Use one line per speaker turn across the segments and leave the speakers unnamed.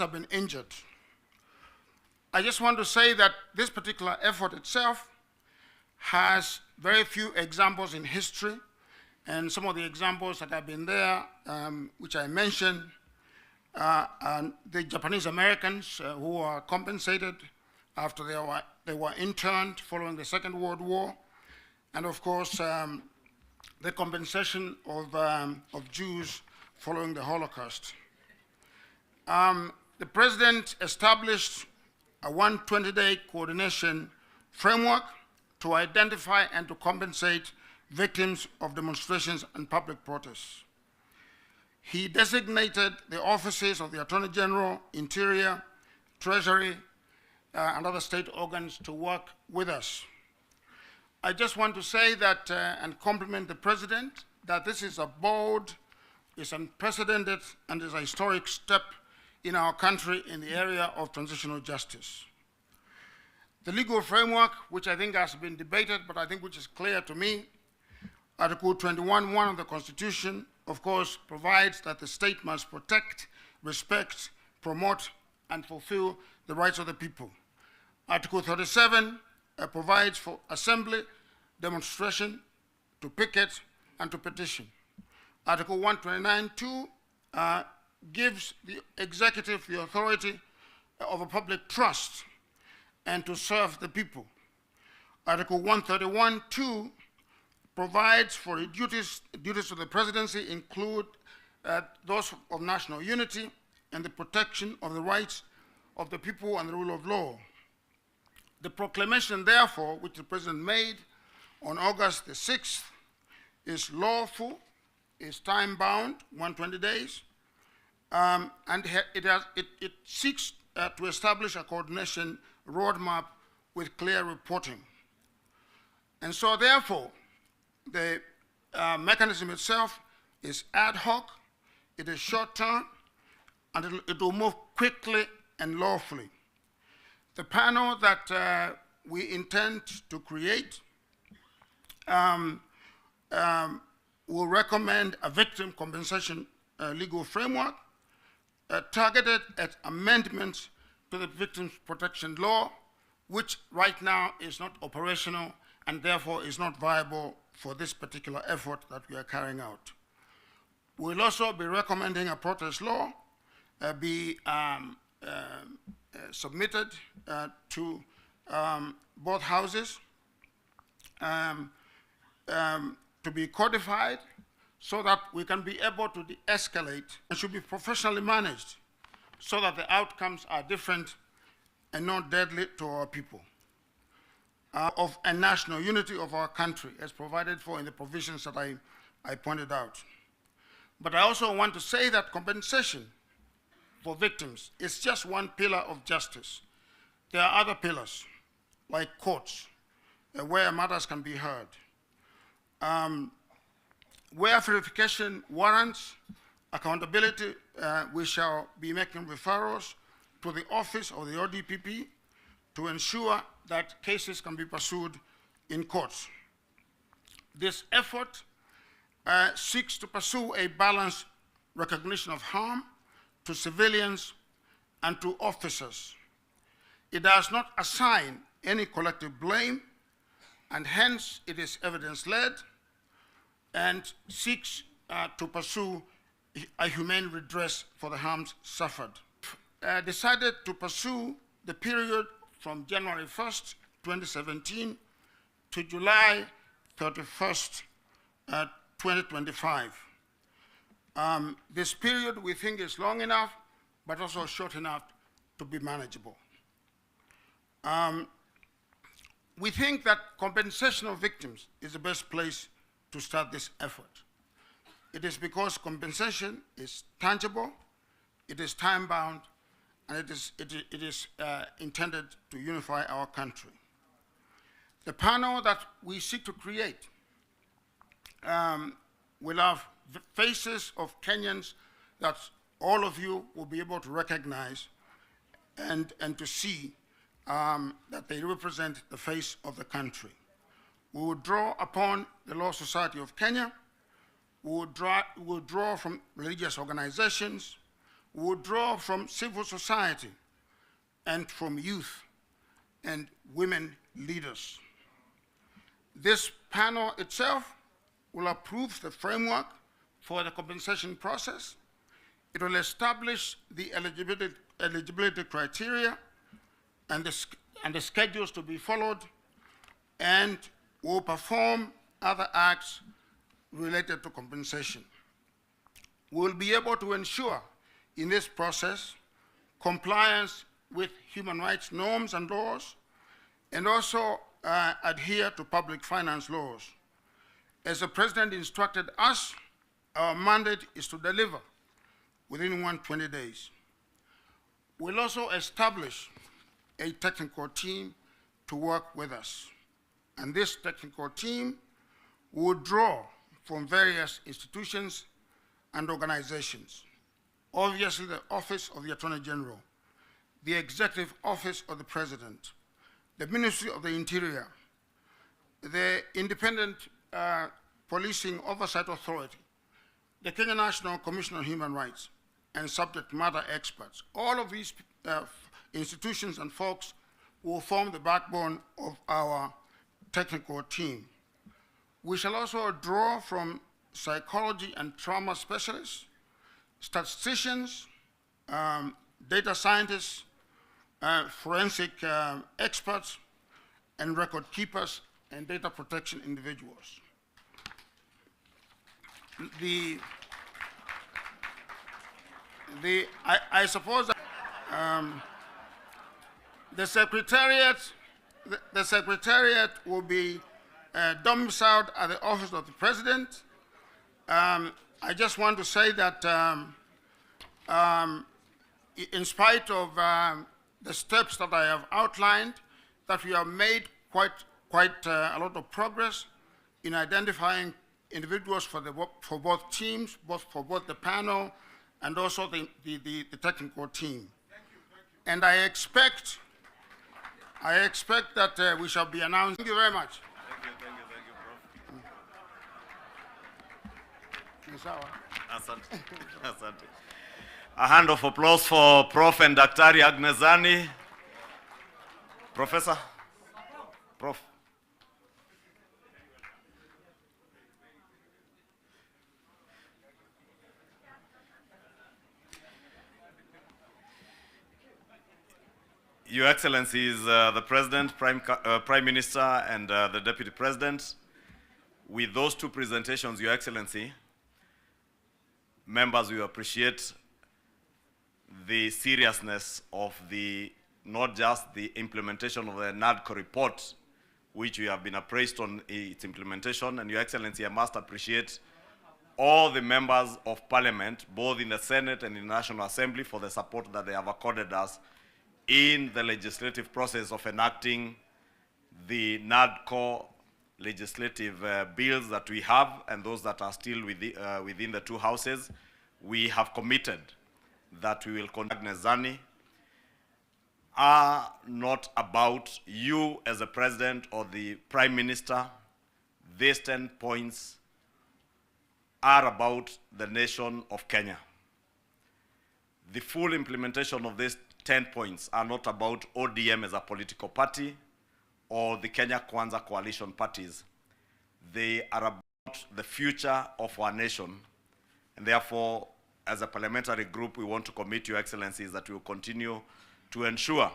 have been injured. I just want to say that this particular effort itself has very few examples in history, and some of the examples that have been there, which I mentioned, and the Japanese Americans who were compensated after they were interned following the Second World War, and of course the compensation of Jews following the Holocaust. The President established a 120-day coordination framework to identify and to compensate victims of demonstrations and public protests. He designated the offices of the Attorney General, Interior, Treasury, and other state organs to work with us. I just want to say that, and compliment the President, that this is a bold, is unprecedented, and is a historic step in our country in the area of transitional justice. The legal framework, which I think has been debated, but I think which is clear to me, Article 21(1) of the Constitution, of course, provides that the state must protect, respect, promote, and fulfill the rights of the people. Article 37 provides for assembly, demonstration, to picket, and to petition. Article 129(2) gives the executive the authority of a public trust and to serve the people. Article 131(2) provides for the duties of the presidency include those of national unity and the protection of the rights of the people and the rule of law. The proclamation, therefore, which the President made on August the 6th, is lawful, is time-bound, 120 days, and it seeks to establish a coordination roadmap with clear reporting. And so, therefore, the mechanism itself is ad hoc, it is short-term, and it will move quickly and lawfully. The panel that we intend to create will recommend a victim compensation legal framework targeted at amendments to the Victims Protection Law, which right now is not operational and therefore is not viable for this particular effort that we are carrying out. We'll also be recommending a protest law be submitted to both houses to be codified so that we can be able to de-escalate and should be professionally managed so that the outcomes are different and not deadly to our people. Of a national unity of our country as provided for in the provisions that I pointed out. But I also want to say that compensation for victims is just one pillar of justice. There are other pillars, like courts, where matters can be heard. Where verification warrants accountability, we shall be making referrals to the office of the ODPP to ensure that cases can be pursued in courts. This effort seeks to pursue a balanced recognition of harm to civilians and to officers. It does not assign any collective blame, and hence it is evidence-led and seeks to pursue a humane redress for the harms suffered. Decided to pursue the period from January 1st, 2017 to July 31st, 2025. This period we think is long enough, but also short enough to be manageable. We think that compensation of victims is the best place to start this effort. It is because compensation is tangible, it is time-bound, and it is intended to unify our country. The panel that we seek to create will have faces of Kenyans that all of you will be able to recognize and to see that they represent the face of the country. We will draw upon the Law Society of Kenya. We will draw from religious organizations. We will draw from civil society and from youth and women leaders. This panel itself will approve the framework for the compensation process. It will establish the eligibility criteria and the schedules to be followed, and will perform other acts related to compensation. We will be able to ensure in this process compliance with human rights norms and laws, and also adhere to public finance laws. As the President instructed us, our mandate is to deliver within 120 days. We'll also establish a technical team to work with us. And this technical team will draw from various institutions and organizations. Obviously, the Office of the Attorney General, the Executive Office of the President, the Ministry of the Interior, the Independent Policing Oversight Authority, the Kenya National Commission on Human Rights, and subject matter experts. All of these institutions and folks will form the backbone of our technical team. We shall also draw from psychology and trauma specialists, statisticians, data scientists, forensic experts, and record keepers and data protection individuals. I suppose that, the Secretariat will be domiciled at the Office of the President. I just want to say that in spite of the steps that I have outlined, that we have made quite a lot of progress in identifying individuals for both teams, for both the panel and also the technical team. Thank you. And I expect that we shall be announcing. Thank you very much.
Thank you, Prof. Asante. Asante. A hand of applause for Prof. and Daktari Aghnezani. Professor? Prof. Your Excellencies, the President, Prime Minister, and the Deputy President, with those two presentations, Your Excellency, members, we appreciate the seriousness of not just the implementation of the NADCO report, which we have been appraised on its implementation, and Your Excellency, I must appreciate all the members of Parliament, both in the Senate and in the National Assembly, for the support that they have accorded us in the legislative process of enacting the NADCO legislative bills that we have and those that are still within the two houses. We have committed that we will conduct Aghnezani are not about you as a president or the Prime Minister. These 10 points are about the nation of Kenya. The full implementation of these 10 points are not about ODM as a political party or the Kenya Kwanza coalition parties. They are about the future of our nation. And therefore, as a parliamentary group, we want to commit, Your Excellencies, that we will continue to ensure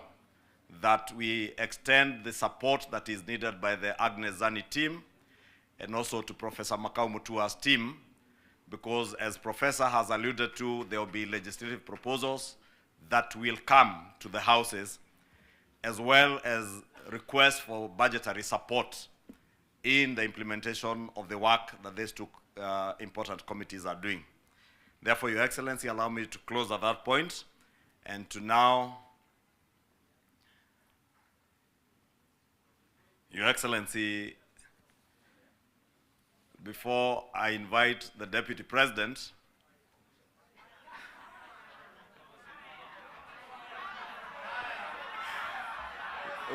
that we extend the support that is needed by the Aghnezani team and also to Professor Makau Mutua's team, because as Professor has alluded to, there will be legislative proposals that will come to the houses, as well as requests for budgetary support in the implementation of the work that these two important committees are doing. Therefore, Your Excellency, allow me to close at that point and to now, Your Excellency, before I invite the Deputy President,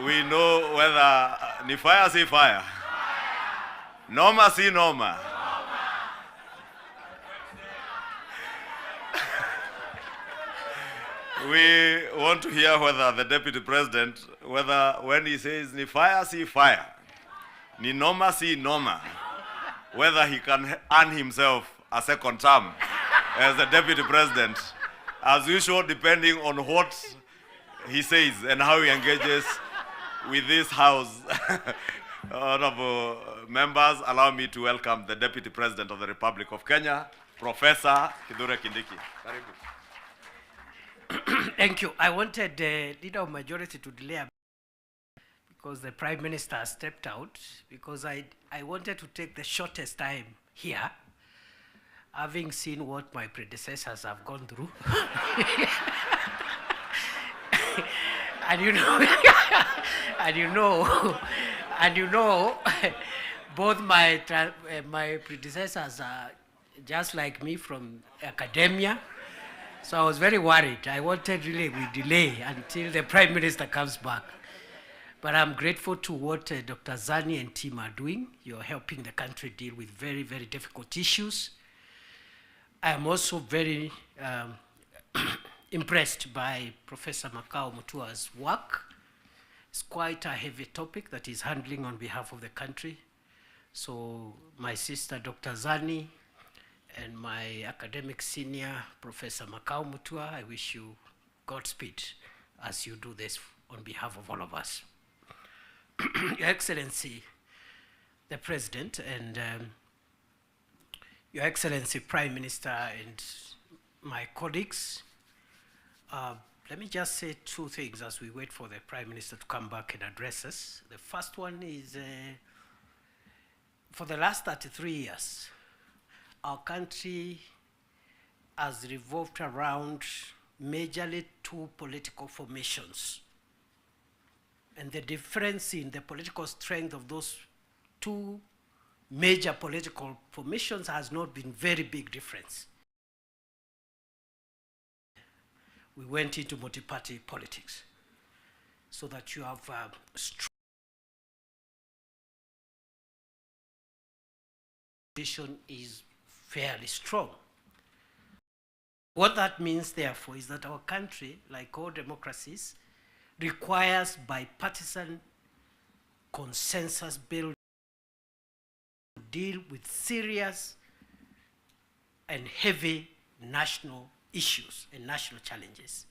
we know whether ni fire si fire, noma si noma. We want to hear whether the Deputy President, whether when he says, ni fire, si fire, ni noma, si noma, whether he can earn himself a second term as the Deputy President, as usual, depending on what he says and how he engages with this House. Honorable members, allow me to welcome the Deputy President of the Republic of Kenya, Professor Kithure Kindiki. Karibu.
Thank you. I wanted the Leader of Majority to delay a bit because the Prime Minister stepped out, because I wanted to take the shortest time here, having seen what my predecessors have gone through. and you know, both my predecessors are just like me from academia. So I was very worried. I wanted really we delay until the Prime Minister comes back. But I'm grateful to what Dr. Zani and team are doing. You're helping the country deal with very, very difficult issues. I am also very impressed by Professor Makao Mutua's work. It's quite a heavy topic that he's handling on behalf of the country. So my sister, Dr. Zani, and my academic senior, Professor Makao Mutua, I wish you Godspeed as you do this on behalf of all of us. Your Excellency, the President, and Your Excellency, Prime Minister, and my colleagues, let me just say two things as we wait for the Prime Minister to come back and address us. The first one is, for the last 33 years, our country has revolved around majorly two political formations. And the difference in the political strength of those two major political formations has not been very big difference. We went into multi-party politics so that you have strong position is fairly strong. What that means, therefore, is that our country, like all democracies, requires bipartisan consensus building to deal with serious and heavy national issues and national challenges.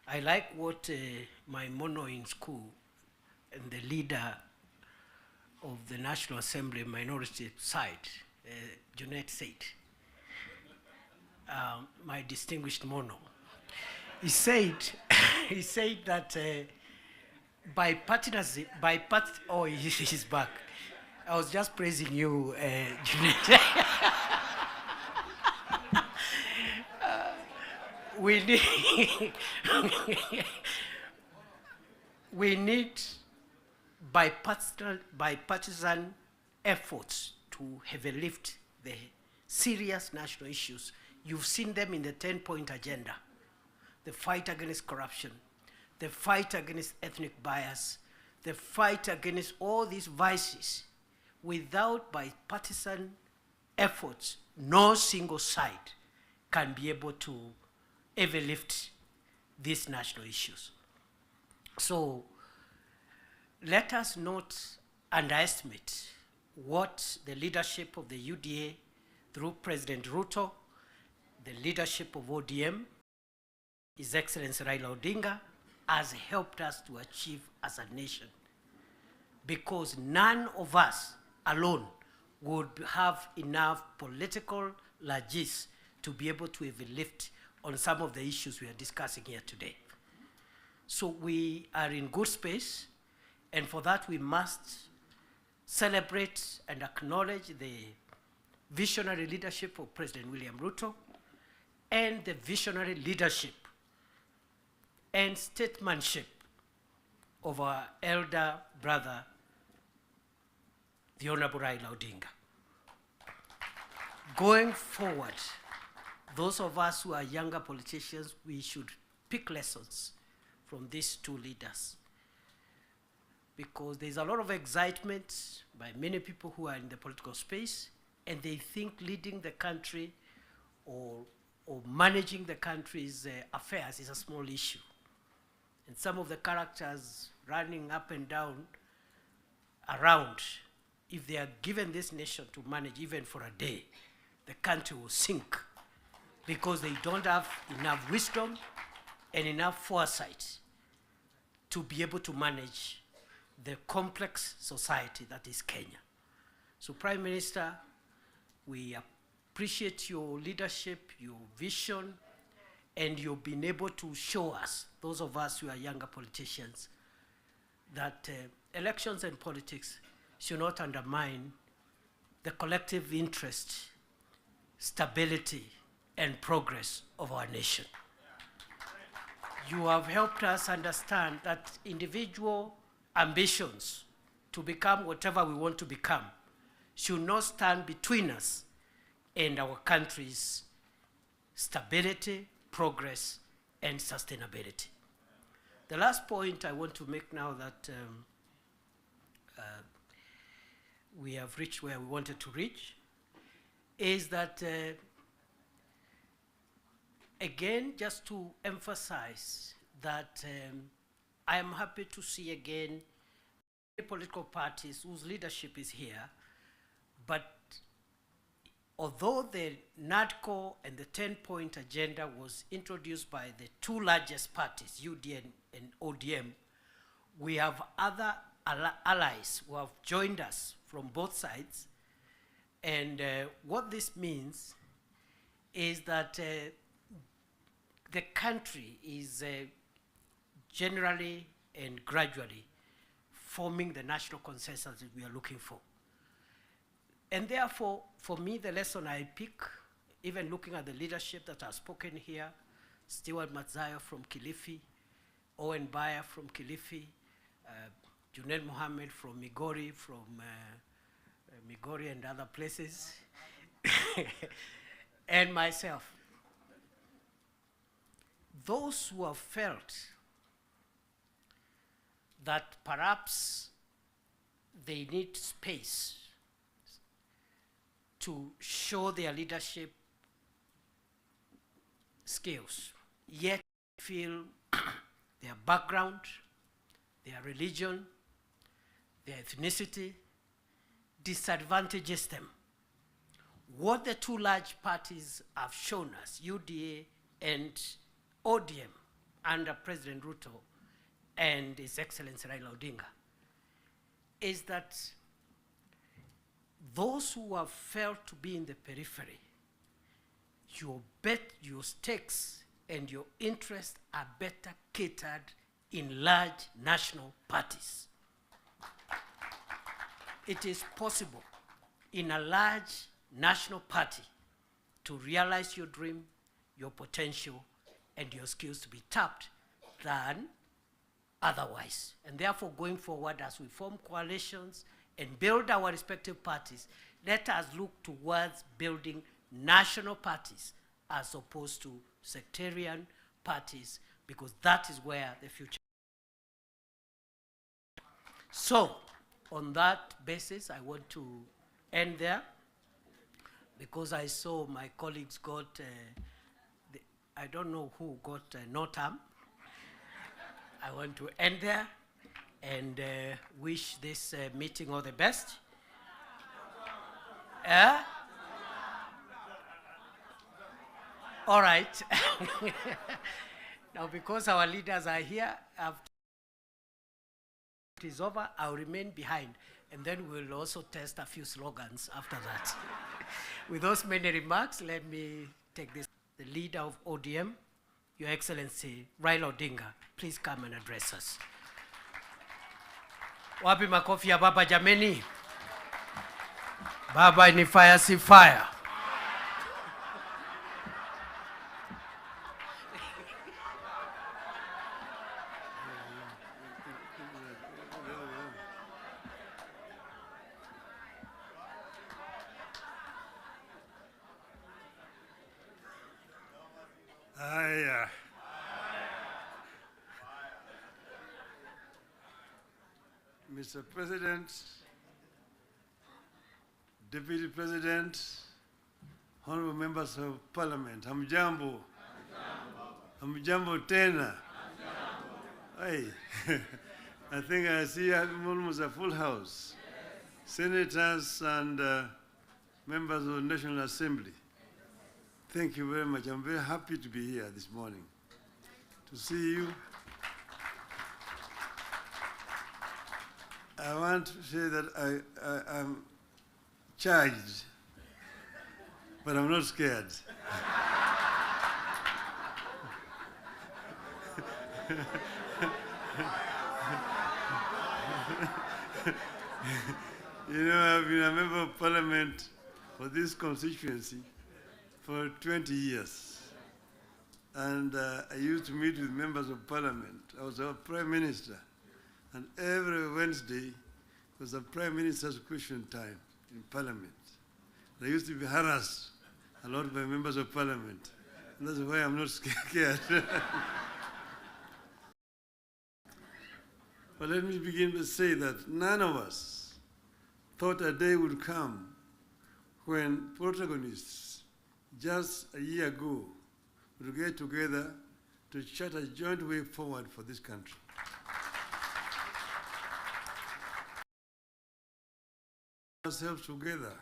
I like what my mono in school and the leader of the National Assembly minority side, Junet said, my distinguished mono. He said that bipartisanship, oh, he's back. I was just praising you, Junet. We need bipartisan efforts to heavily lift the serious national issues. You've seen them in the 10-point agenda. The fight against corruption, the fight against ethnic bias, the fight against all these vices. Without bipartisan efforts, no single side can be able to ever lift these national issues. So let us not underestimate what the leadership of the UDA through President Ruto, the leadership of ODM, His Excellency Raila Odinga, has helped us to achieve as a nation. Because none of us alone would have enough political largesse to be able to even lift on some of the issues we are discussing here today. So we are in good space, and for that we must celebrate and acknowledge the visionary leadership of President William Ruto and the visionary leadership and statesmanship of our elder brother, the Honorable Raila Odinga. Going forward, those of us who are younger politicians, we should pick lessons from these two leaders, because there's a lot of excitement by many people who are in the political space, and they think leading the country or or managing the country's affairs is a small issue. And some of the characters running up and down around, if they are given this nation to manage even for a day, the country will sink because they don't have enough wisdom and enough foresight to be able to manage the complex society that is Kenya. So Prime Minister, we appreciate your leadership, your vision, and you've been able to show us, those of us who are younger politicians, that elections and politics should not undermine the collective interest, stability, and progress of our nation. You have helped us understand that individual ambitions to become whatever we want to become should not stand between us and our country's stability, progress, and sustainability. The last point I want to make now that we have reached where we wanted to reach is that, again, just to emphasize that I am happy to see again political parties whose leadership is here, but although the NADCO and the 10-point agenda was introduced by the two largest parties, UDN and ODM, we have other allies who have joined us from both sides. And what this means is that the country is generally and gradually forming the national consensus that we are looking for. And therefore, for me, the lesson I pick, even looking at the leadership that has spoken here, Stewart Matzaya from Kilifi, Owen Baya from Kilifi, Junaid Mohammed from Migori, Migori and other places, and myself. Those who have felt that perhaps they need space to show their leadership skills, yet feel their background, their religion, their ethnicity disadvantages them. What the two large parties have shown us, UDA and ODM, under President Ruto and His Excellency Raila Odinga, is that those who have felt to be in the periphery, your stakes and your interests are better catered in large national parties. It is possible in a large national party to realize your dream, your potential, and your skills to be tapped than otherwise. And therefore, going forward, as we form coalitions and build our respective parties, let us look towards building national parties as opposed to sectarian parties, because that is where the future. So, on that basis, I want to end there, because I saw my colleagues got, I don't know who got no term. I want to end there and wish this meeting all the best. All right. Now, because our leaders are here, after it is over, I'll remain behind, and then we'll also test a few slogans after that. With those many remarks, let me take this. The leader of ODM, Your Excellency Raila Odinga, please come and address us. Wapi makofi ya baba jameni? Baba ni fire, si fire.
Mr. President, Deputy President, honorable members of parliament, hamjambo. Hamjambo tena. Hey, I think I see almost a full house. Senators and members of the National Assembly. Thank you very much. I'm very happy to be here this morning to see you. I want to say that I'm charged, but I'm not scared. You know, I've been a member of parliament for this constituency for 20 years. And I used to meet with members of parliament. I was our prime minister. And every Wednesday was a prime minister's question time in parliament. And I used to be harassed a lot by members of parliament. And that's why I'm not scared. But let me begin to say that none of us thought a day would come when protagonists just a year ago would get together to chart a joint way forward for this country. Ourselves together,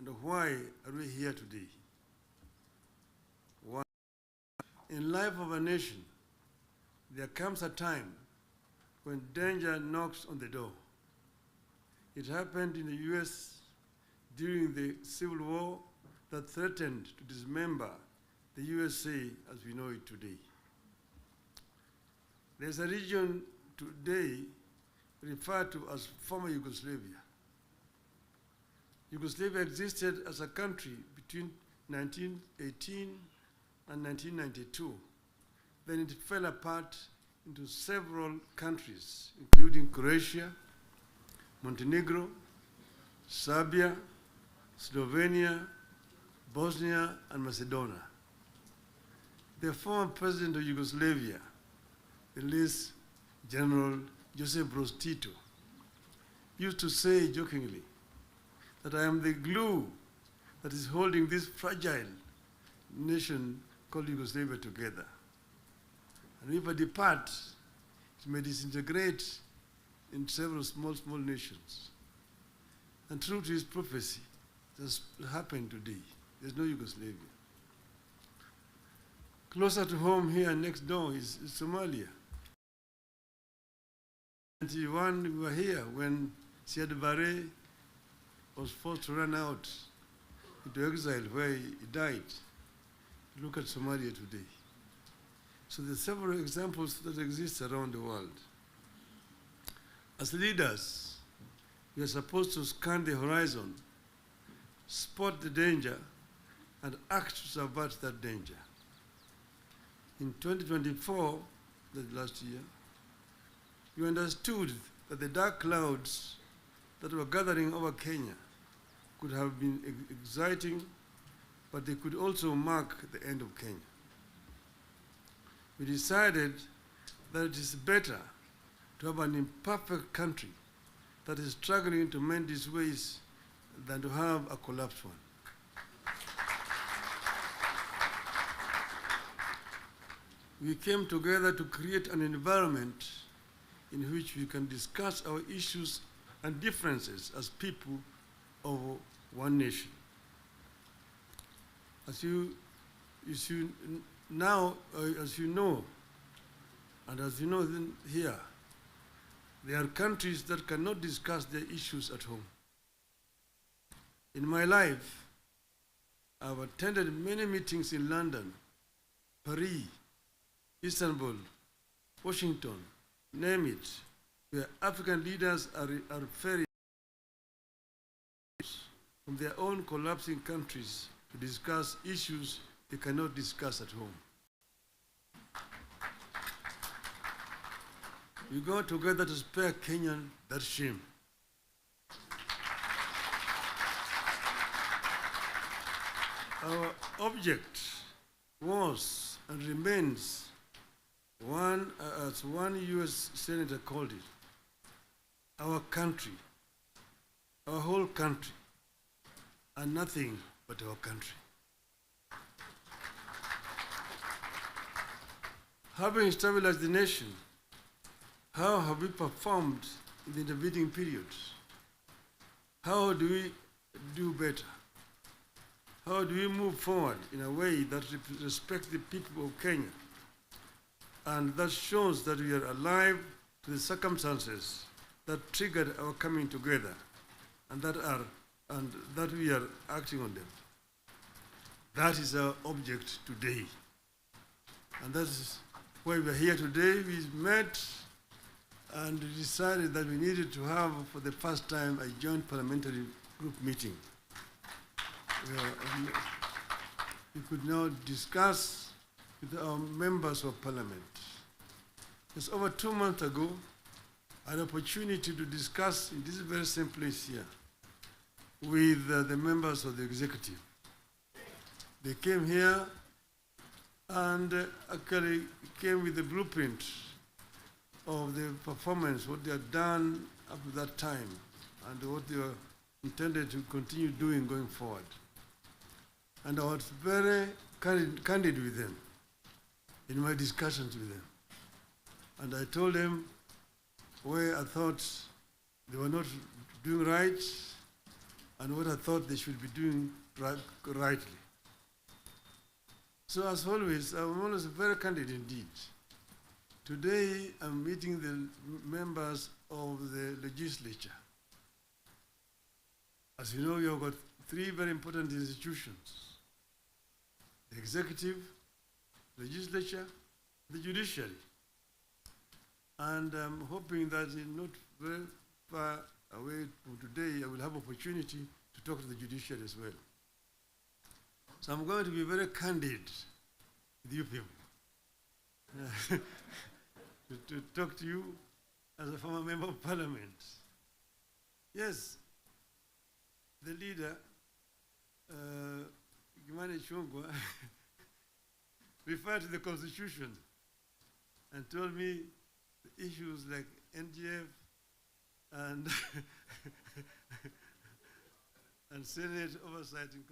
and why are we here today? Why? In life of a nation, there comes a time when danger knocks on the door. It happened in the US during the Civil War that threatened to dismember the USA as we know it today. There's a region today referred to as former Yugoslavia. Yugoslavia existed as a country between 1918 and 1992. Then it fell apart into several countries, including Croatia, Montenegro, Serbia, Slovenia, Bosnia, and Macedonia. The former president of Yugoslavia, the late General Josip Broz Tito, used to say jokingly that I am the glue that is holding this fragile nation called Yugoslavia together. And if I depart, it may disintegrate in several small nations. And true to his prophecy, this happened today. There's no Yugoslavia. Closer to home here, next door, is Somalia. In 1991, we were here when Siad Barre was forced to run out into exile where he died. Look at Somalia today. So there are several examples that exist around the world. As leaders, we are supposed to scan the horizon, spot the danger, and act to subvert that danger. In 2024, that last year, we understood that the dark clouds that were gathering over Kenya could have been exciting, but they could also mark the end of Kenya. We decided that it is better to have an imperfect country that is struggling to mend its ways than to have a collapsed one. We came together to create an environment in which we can discuss our issues and differences as people of one nation. As you know, and as you know here, there are countries that cannot discuss their issues at home. In my life, I've attended many meetings in London, Paris, Istanbul, Washington, name it, where African leaders are ferried from their own collapsing countries to discuss issues they cannot discuss at home. We go together to spare Kenyan that shame. Our object was and remains one, as one US senator called it, our country, our whole country, and nothing but our country. having stabilized the nation, how have we performed in the intervening periods? How do we do better? How do we move forward in a way that respects the people of Kenya and that shows that we are alive to the circumstances that triggered our coming together and that we are acting on them? That is our object today. And that is why we are here today. We met and decided that we needed to have, for the first time, a joint parliamentary group meeting. We could now discuss with our members of parliament. Just over 2 months ago, I had an opportunity to discuss in this very same place here with the members of the executive. They came here and actually came with the blueprint of the performance, what they had done up to that time, and what they were intended to continue doing going forward. And I was very candid with them in my discussions with them. And I told them where I thought they were not doing right and what I thought they should be doing rightly. So as always, I'm always very candid indeed. Today, I'm meeting the members of the legislature. As you know, we have got 3 very important institutions: the executive, legislature, the judiciary. And I'm hoping that in not very far away from today, I will have opportunity to talk to the judiciary as well. So I'm going to be very candid with you people. to talk to you as a former member of parliament. Yes, the leader, Gimani Chungwa, referred to the constitution and told me the issues like NGF and and Senate oversight in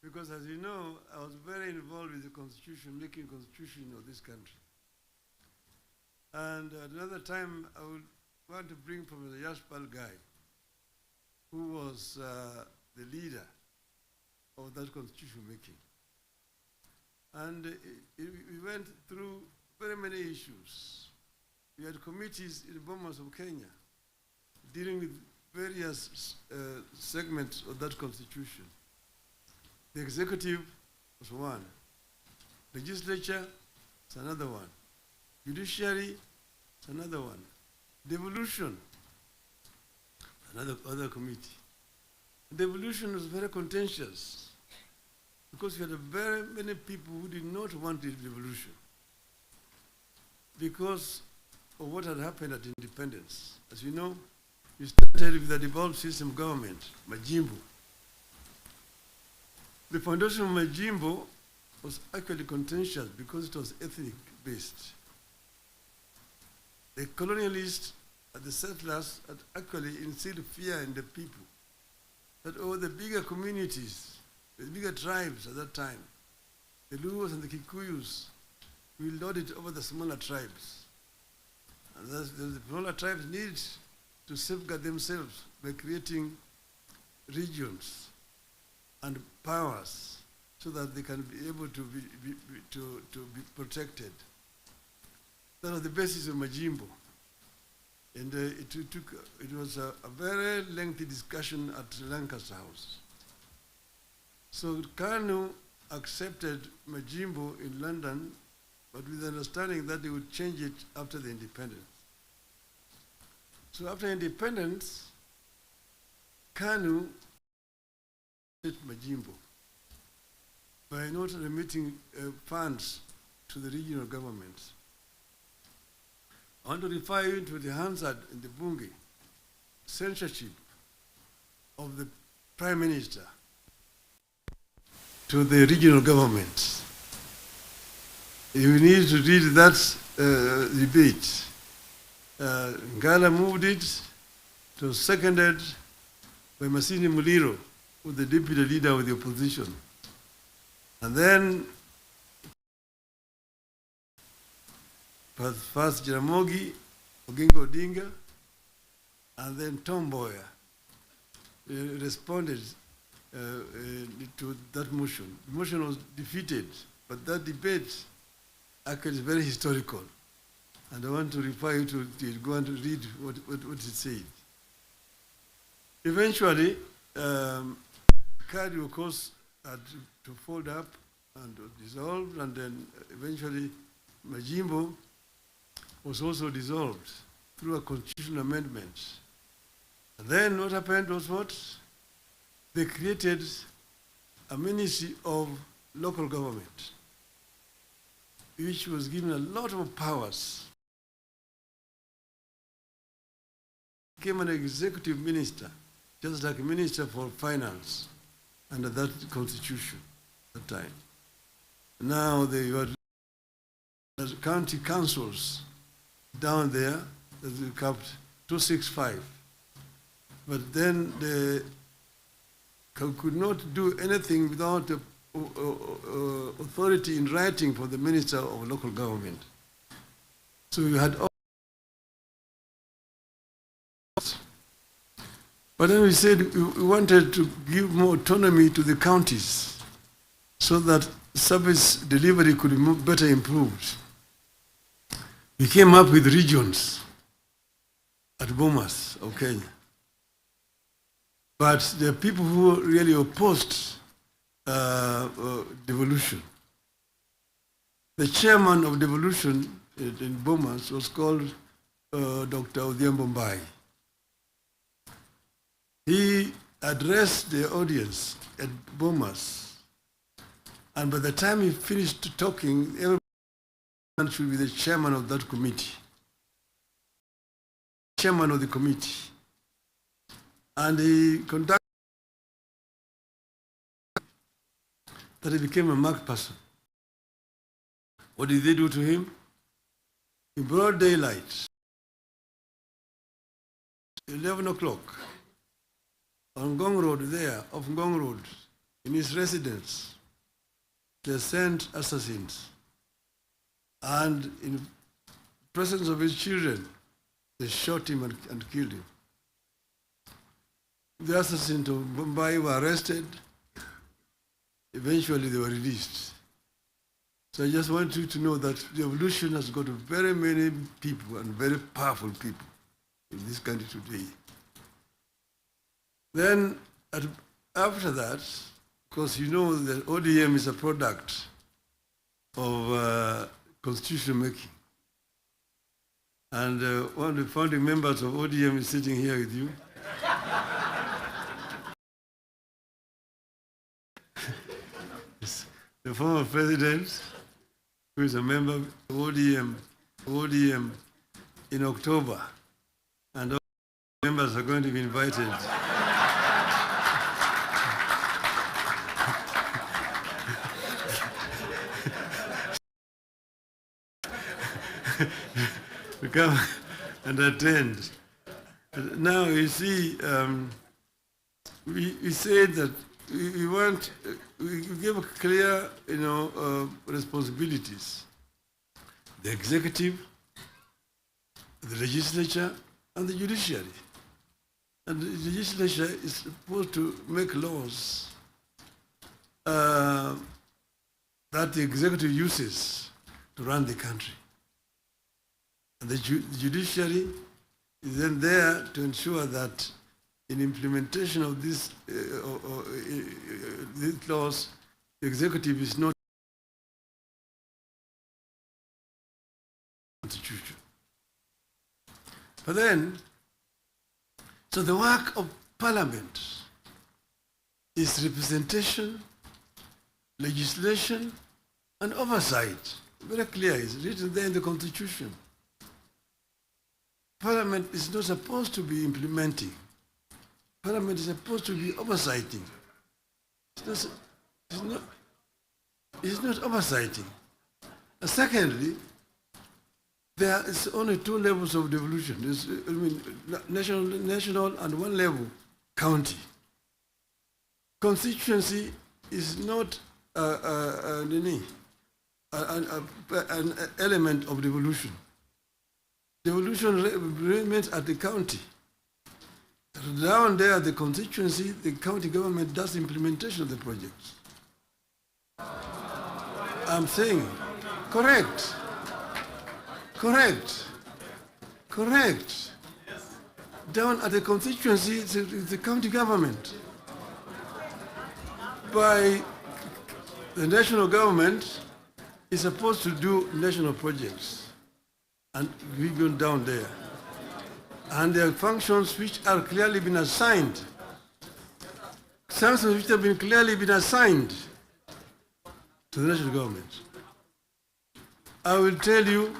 because as you know, I was very involved with the constitution, making constitution of this country. And at another time, I would want to bring Professor Yashpal Guy, who was the leader of that constitution making. And we went through very many issues. We had committees in the Bomas of Kenya dealing with various segments of that constitution. The executive was one. Legislature is another one. Judiciary is another one. Devolution, other committee. Devolution was very contentious because we had very many people who did not want the devolution because of what had happened at independence. As you know, we started with the devolved system government, Majimbo. The foundation of Majimbo was actually contentious because it was ethnic-based. The colonialists and the settlers had actually instilled fear in the people that the bigger communities, the bigger tribes at that time, the Luos and the Kikuyus, will lord it over the smaller tribes. And the smaller tribes need to safeguard themselves by creating regions and powers so that they can be able to be protected. That was the basis of Majimbo. And it was a very lengthy discussion at Lancaster House. So Kanu accepted Majimbo in London, but with the understanding that they would change it after the independence. So after independence, Kanu Majimbo by not remitting funds to the regional governments. I want to refer you to the Hansard in the Bunge, censorship of the Prime Minister to the regional governments. You need to read that debate. Ngala moved it. It was seconded by Masini Muliro, who was the deputy leader of the opposition. And then first Jaramogi, Oginga Odinga, and then Tom Mboya responded to that motion. The motion was defeated, but that debate actually is very historical. And I want to refer you to it. Go and read what it said. Eventually, CAD, of course, had to fold up and dissolve, and then eventually Majimbo was also dissolved through a constitutional amendment. And then what happened was what? They created a Ministry of Local Government, which was given a lot of powers. Became an executive minister, just like a minister for finance under that constitution at the time. Now they were county councils down there that they kept 265. But then they could not do anything without authority in writing from the Minister of Local Government. So we had all. But then we said we wanted to give more autonomy to the counties so that service delivery could be better improved. We came up with regions at Bomas of Kenya. But there are people who really opposed devolution. The chairman of devolution in Bomas was called Dr. ODM Parliamentary. He addressed the audience at Bomas, and by the time he finished talking, everyone should be the chairman of that committee. Chairman of the committee. And he conducted that he became a marked person. What did they do to him? In broad daylight, 11 o'clock, on Ngong Road there, off Ngong Road, in his residence, they sent assassins. And in presence of his children, they shot him and killed him. The assassins of Mumbai were arrested. Eventually they were released. So I just want you to know that the revolution has got very many people and very powerful people in this country today. Then after that, of course, you know that ODM is a product of constitution making. And one of the founding members of ODM is sitting here with you. The former president, who is a member of ODM in October, and all members are going to be invited. to come and attend. Now you see, we said that we give clear, responsibilities. The executive, the legislature, and the judiciary. And the legislature is supposed to make laws that the executive uses to run the country. And the judiciary is then there to ensure that in implementation of these laws, the executive is not constitution. But then, so the work of Parliament is representation, legislation, and oversight. Very clear, it's written there in the Constitution. Parliament is not supposed to be implementing. Parliament is supposed to be oversighting. It's not oversighting. And secondly, there is only two levels of devolution. There's, national and one level, county. Constituency is not an element of devolution. Devolution remains at the county. Down there, the constituency, the county government does implementation of the projects. I'm saying, correct. Down at the constituency, it's the county government. By the national government is supposed to do national projects, and we go down there. And there are functions which are clearly been assigned. Functions which have been clearly been assigned to the national government. I will tell you,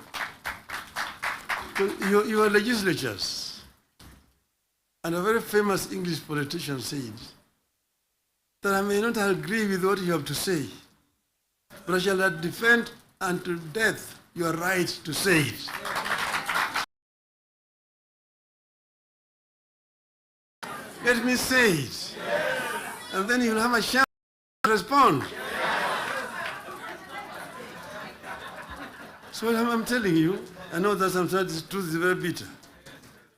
your legislatures, and a very famous English politician said that I may not agree with what you have to say, but I shall defend unto death your right to say it. Let me say it, and then you'll have a chance to respond. So what I'm telling you, I know that sometimes the truth is very bitter.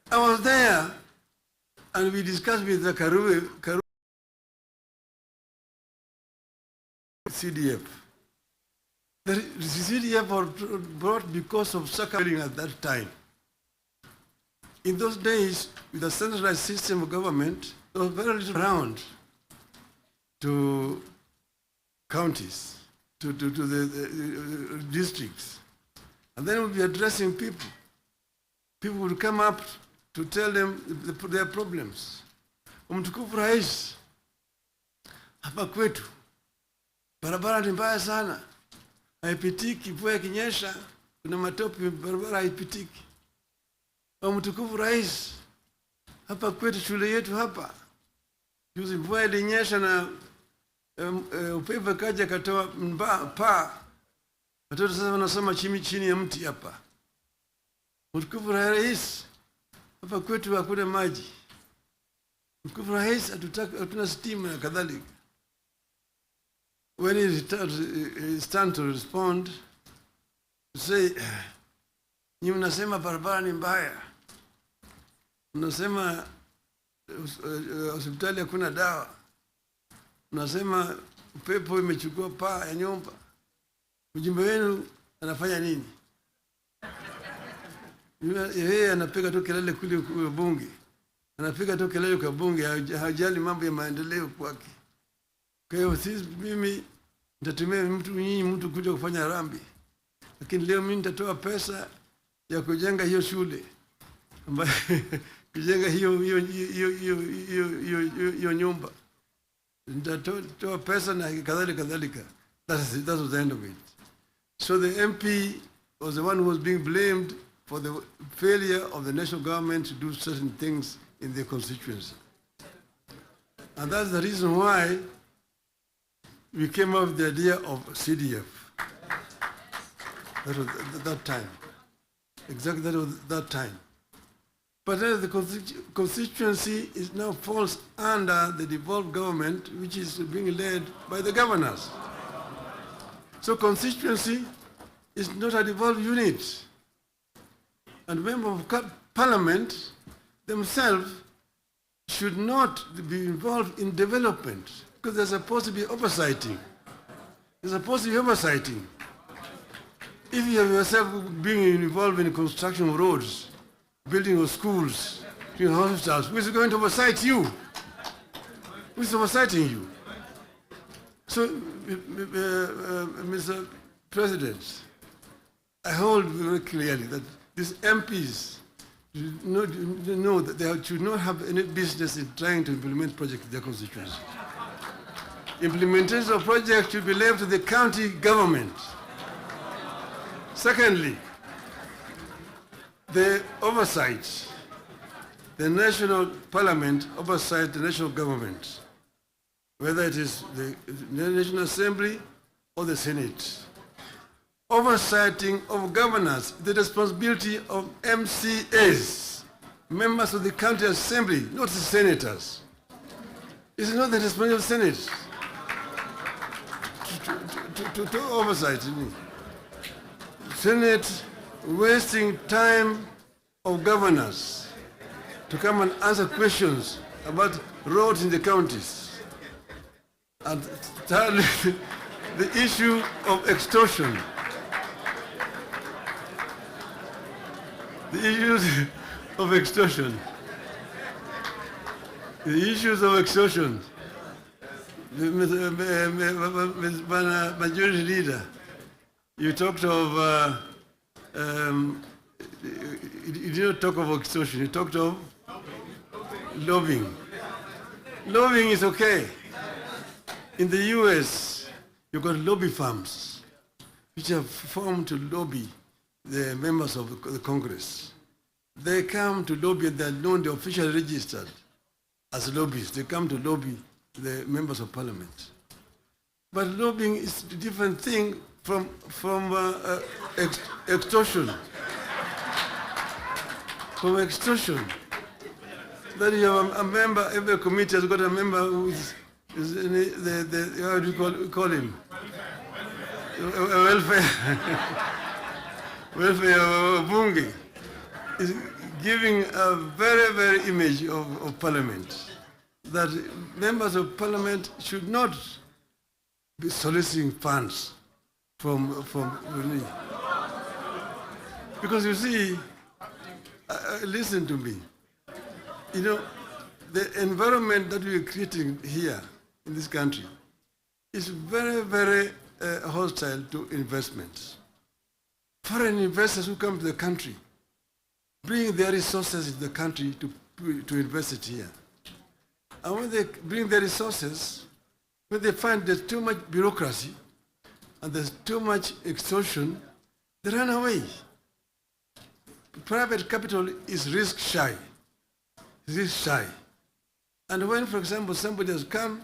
I was there, and we discussed with the Karue CDF. The CDF was brought because of suffering at that time. In those days, with a centralized system of government, there was very little around to counties, to the districts. And then we'll be addressing people. People will come up to tell them their problems. Mtukufu Rais, hapa kwetu barabara ni mbaya sana, haipitiki, mvua ikinyesha kuna matope, barabara haipitiki. Mtukufu Rais, hapa kwetu shule yetu hapa, juzi mvua ilinyesha na upepo kaja katoa paa, watoto sasa wanasoma chini ya mti hapa. Mtukufu Rais, hapa kwetu hakuna maji. Mtukufu Rais, hatuna stima na kadhalika. When it's time to respond, to say, ni mnasema barabara ni mbaya, mnasema hospitali hakuna dawa, mnasema upepo imechukua paa ya nyumba, mjumbe wenu anafanya nini? Yeye anapiga tu kelele kule bunge, anapiga tu kelele kwa bunge, hajali mambo ya maendeleo kwake. Kwa hiyo sisi, mimi nitatumia mtu kuja kufanya rambi, lakini leo mimi nitatoa pesa ya kujenga hiyo shule, ambayo kujenga hiyo nyumba, nitatoa pesa na kadhalika. That was the end of it. So the MP was the one who was being blamed for the failure of the national government to do certain things in their constituency. And that's the reason why we came up with the idea of CDF. That was that time. Exactly, that was that time. But the constituency is now falls under the devolved government, which is being led by the governors. So constituency is not a devolved unit. And members of parliament themselves should not be involved in development, because they're supposed to be oversighting. They're supposed to be oversighting. If you have yourself being involved in construction of roads, building of schools, building hospitals, who is going to oversight you? Who is oversighting you? So, Mr. President, I hold very clearly that these MPs know that they should not have any business in trying to implement projects in their constituency. Implementation of projects should be left to the county government. Secondly, the oversight, the national parliament oversight the national government, whether it is the National Assembly or the Senate. oversighting of governance, the responsibility of MCAs, members of the county assembly, not the senators. It's not the responsibility of the Senate to oversight. Senate wasting time of governors to come and answer questions about roads in the counties. And thirdly, the issue of extortion. The issues of extortion. The issues of extortion. Majority Leader, you talked of, you didn't talk of extortion, you talked of lobbying. Lobbying is okay. In the US, you've got lobby firms which have formed to lobby the members of the Congress. They come to lobby and they're known, they're officially registered as lobbyists. They come to lobby the members of parliament. But lobbying is a different thing from extortion. From extortion. That you have a member, every committee has got a member who is how do you call him? Welfare bunge is giving a very, very image of parliament, that members of parliament should not be soliciting funds from me. Because you see, listen to me, you know, the environment that we are creating here in this country is very, very hostile to investments. Foreign investors who come to the country bring their resources in the country to invest it here. And when they bring their resources, when they find there's too much bureaucracy and there's too much extortion, they run away. Private capital is risk shy. Risk shy. And when, for example, somebody has come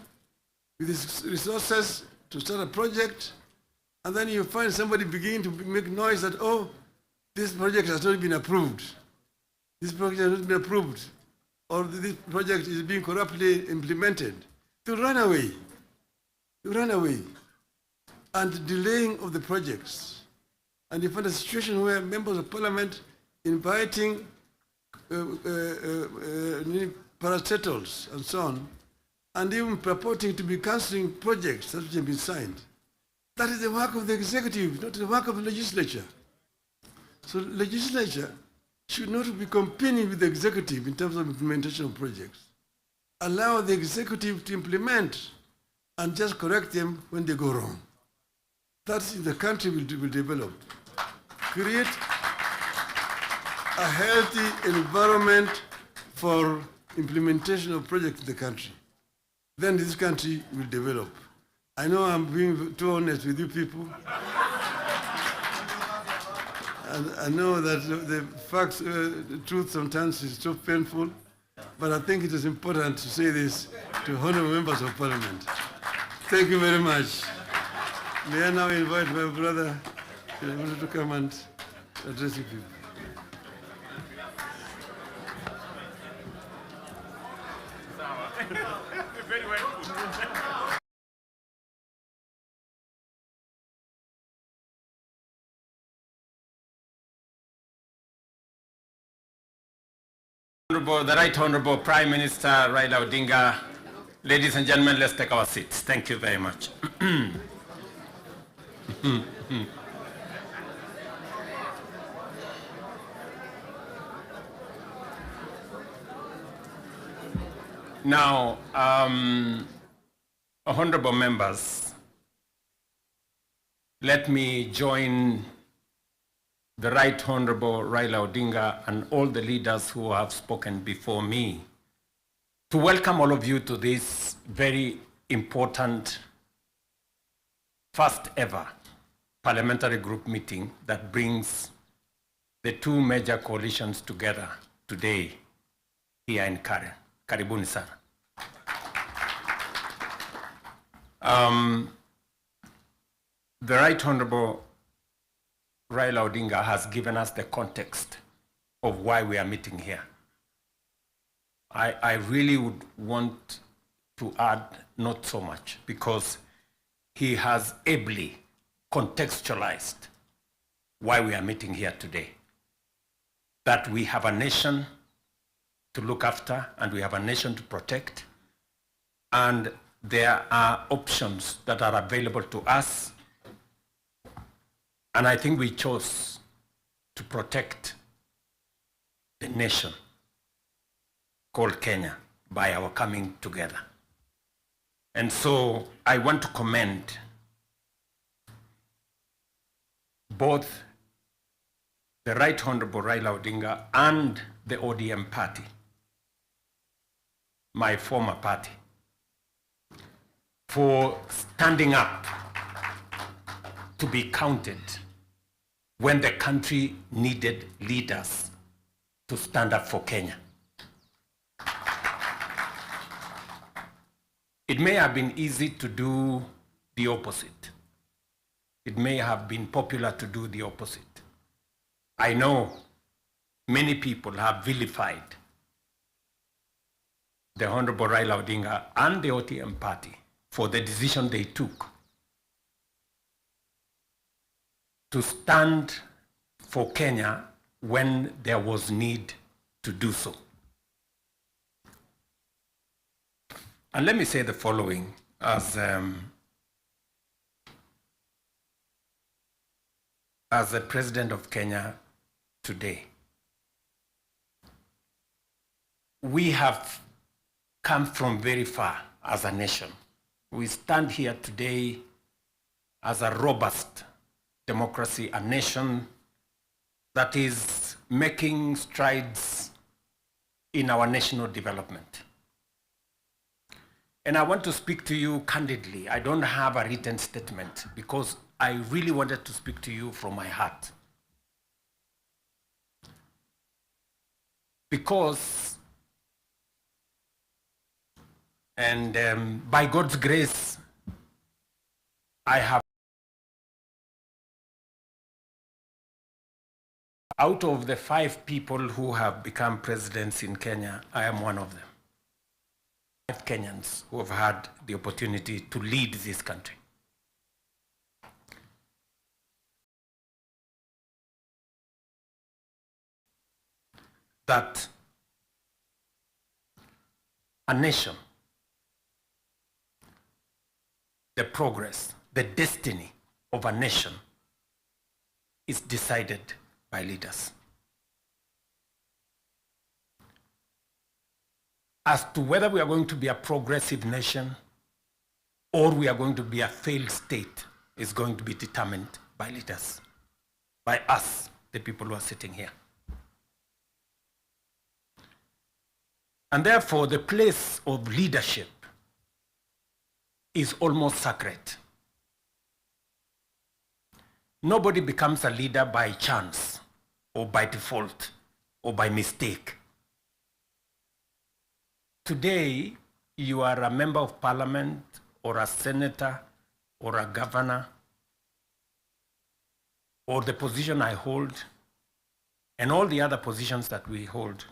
with his resources to start a project, and then you find somebody beginning to make noise that, oh, this project has not been approved. This project has not been approved. Or this project is being corruptly implemented. You run away. You run away. And delaying of the projects. And you find a situation where members of parliament inviting parastatals and so on, and even purporting to be cancelling projects that have been signed. That is the work of the executive, not the work of the legislature. So legislature should not be competing with the executive in terms of implementation of projects. Allow the executive to implement and just correct them when they go wrong. That's the country will develop. Create a healthy environment for implementation of projects in the country. Then this country will develop. I know I'm being too honest with you people. And I know that the facts, the truth sometimes is so painful, but I think it is important to say this to honorable members of parliament. Thank you very much. May I now invite my brother to come and address you people.
Very well put. The Right Honorable Prime Minister Raila Odinga. Ladies and gentlemen, let's take our seats. Thank you very much. Now, honorable members, let me join the Right Honorable Raila Odinga and all the leaders who have spoken before me to welcome all of you to this very important first ever parliamentary group meeting that brings the two major coalitions together today here in Karen. Karibuni sana. The Right Honorable Raila Odinga has given us the context of why we are meeting here. I really would want to add not so much, because he has ably contextualized why we are meeting here today. That we have a nation to look after and we have a nation to protect, and there are options that are available to us, and I think we chose to protect the nation called Kenya by our coming together. And so I want to commend both the Right Honorable Raila Odinga and the ODM party, my former party, for standing up to be counted when the country needed leaders to stand up for Kenya. It may have been easy to do the opposite. It may have been popular to do the opposite. I know many people have vilified the Honorable Raila Odinga and the ODM party for the decision they took to stand for Kenya when there was need to do so. And let me say the following as the President of Kenya today. We have come from very far as a nation. We stand here today as a robust democracy, a nation that is making strides in our national development. And I want to speak to you candidly. I don't have a written statement because I really wanted to speak to you from my heart. Because, and by God's grace, I have, out of the 5 people who have become presidents in Kenya, I am one of them. 5 Kenyans who have had the opportunity to lead this country. That a nation, the progress, the destiny of a nation is decided by leaders. As to whether we are going to be a progressive nation or we are going to be a failed state is going to be determined by leaders, by us, the people who are sitting here. And therefore, the place of leadership is almost sacred. Nobody becomes a leader by chance or by default or by mistake. Today, you are a member of parliament or a senator or a governor or the position I hold and all the other positions that we hold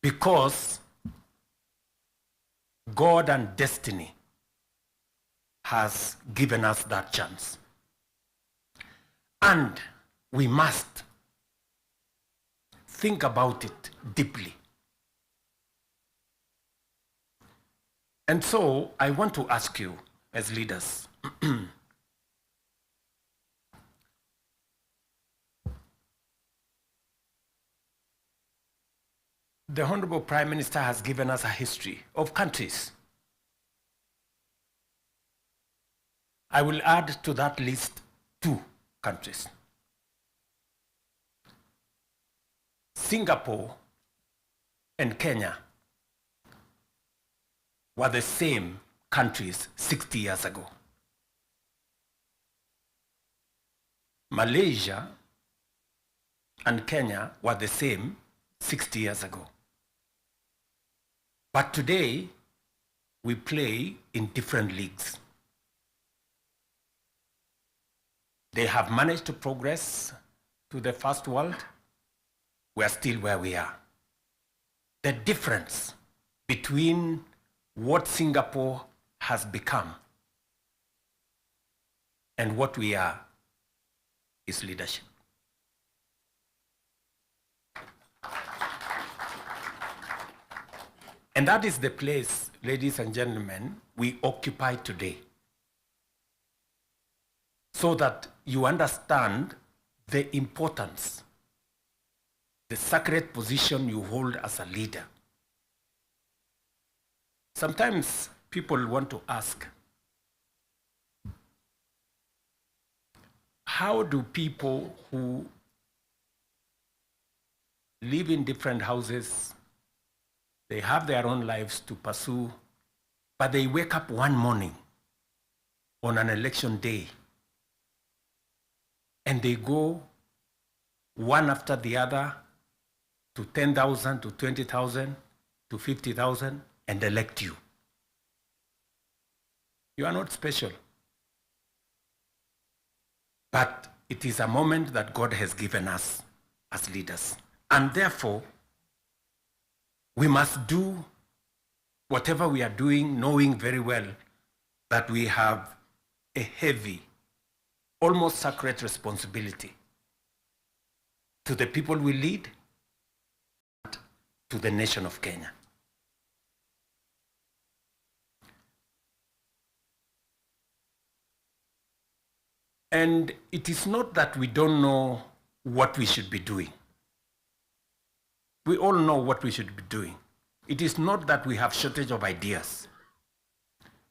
because God and destiny has given us that chance. And we must think about it deeply. And so I want to ask you as leaders, the Honorable Prime Minister has given us a history of countries. I will add to that list 2 countries. Singapore and Kenya were the same countries 60 years ago. Malaysia and Kenya were the same 60 years ago. But today, we play in different leagues. They have managed to progress to the first world, we are still where we are. The difference between what Singapore has become and what we are is leadership. And that is the place, ladies and gentlemen, we occupy today. So that you understand the importance, the sacred position you hold as a leader. Sometimes people want to ask, how do people who live in different houses, they have their own lives to pursue, but they wake up one morning on an election day and they go one after the other to 10,000, to 20,000, to 50,000 and elect you? You are not special. But it is a moment that God has given us as leaders. And therefore, we must do whatever we are doing, knowing very well that we have a heavy, almost sacred responsibility to the people we lead, to the nation of Kenya. And it is not that we don't know what we should be doing. We all know what we should be doing. It is not that we have shortage of ideas.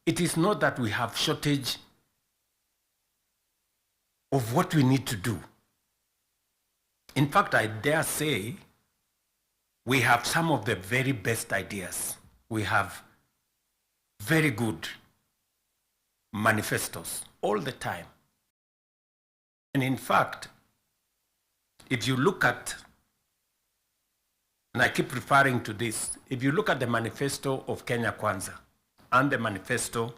It is not that we have shortage of what we need to do. In fact, I dare say we have some of the very best ideas. We have very good manifestos all the time. And in fact, if you look at, and I keep referring to this, if you look at the manifesto of Kenya Kwanza and the manifesto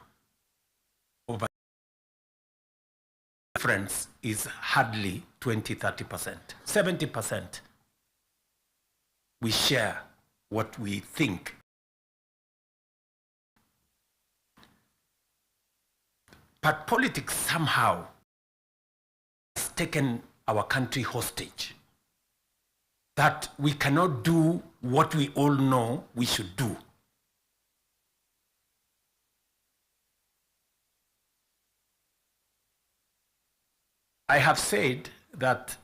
of, the difference is hardly 20-30%. 70% we share what we think. But politics somehow has taken our country hostage, that we cannot do what we all know we should do. I have said that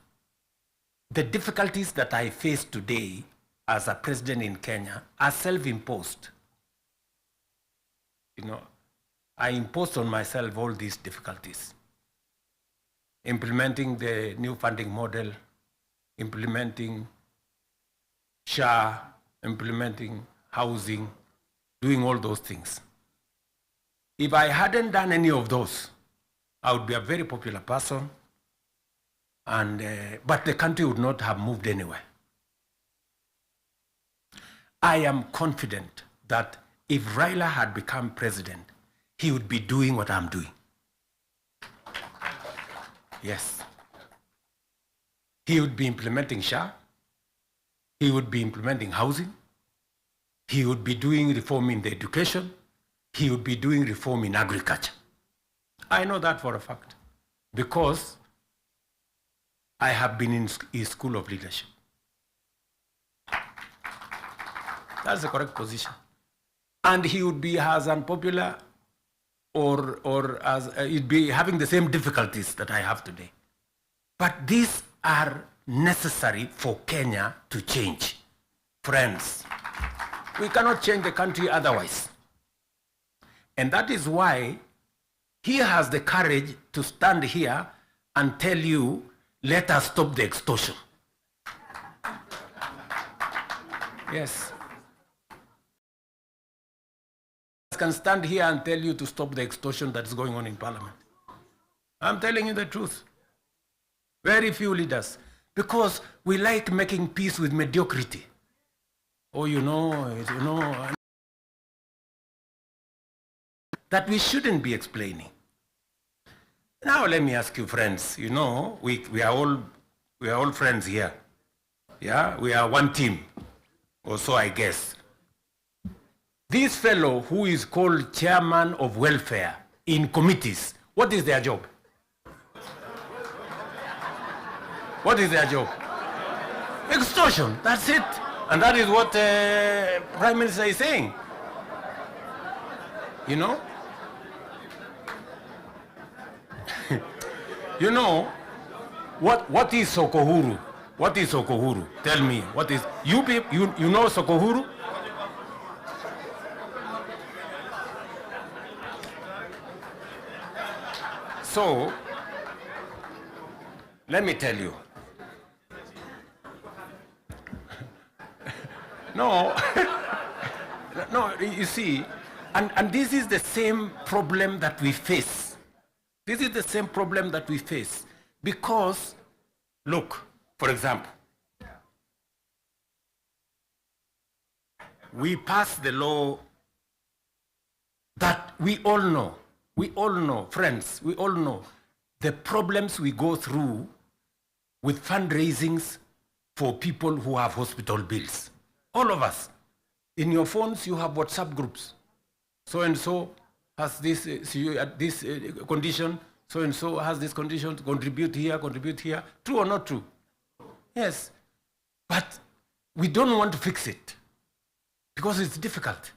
the difficulties that I face today as a president in Kenya are self-imposed. You know, I imposed on myself all these difficulties. Implementing the new funding model, implementing SHA, implementing housing, doing all those things. If I hadn't done any of those, I would be a very popular person, and but the country would not have moved anywhere. I am confident that if Raila had become president, he would be doing what I'm doing. Yes. He would be implementing SHA. He would be implementing housing. He would be doing reform in the education. He would be doing reform in agriculture. I know that for a fact because I have been in his school of leadership. That's the correct position. And he would be as unpopular or as he'd be having the same difficulties that I have today. But these are necessary for Kenya to change. Friends, we cannot change the country otherwise. And that is why he has the courage to stand here and tell you, let us stop the extortion. Yes. I can stand here and tell you to stop the extortion that is going on in Parliament. I'm telling you the truth. Very few leaders. Because we like making peace with mediocrity. Oh, you know, that we shouldn't be explaining. Now let me ask you, friends, you know, we are all We are all friends here. Yeah, we are one team, or so I guess. This fellow who is called chairman of welfare in committees, what is their job? What is their job? Extortion, that's it. And that is what Prime Minister is saying. You know? You know, what is Sokohuru? What is Sokohuru? Tell me, what is, you know Sokohuru? So, let me tell you. No, no, you see, and this is the same problem that we face. This is the same problem that we face because, look, for example, we passed the law that we all know, friends, we all know the problems we go through with fundraisings for people who have hospital bills. All of us. In your phones, you have WhatsApp groups. So-and-so has this, this condition, so-and-so has this condition, contribute here. True or not true? Yes. But we don't want to fix it because it's difficult.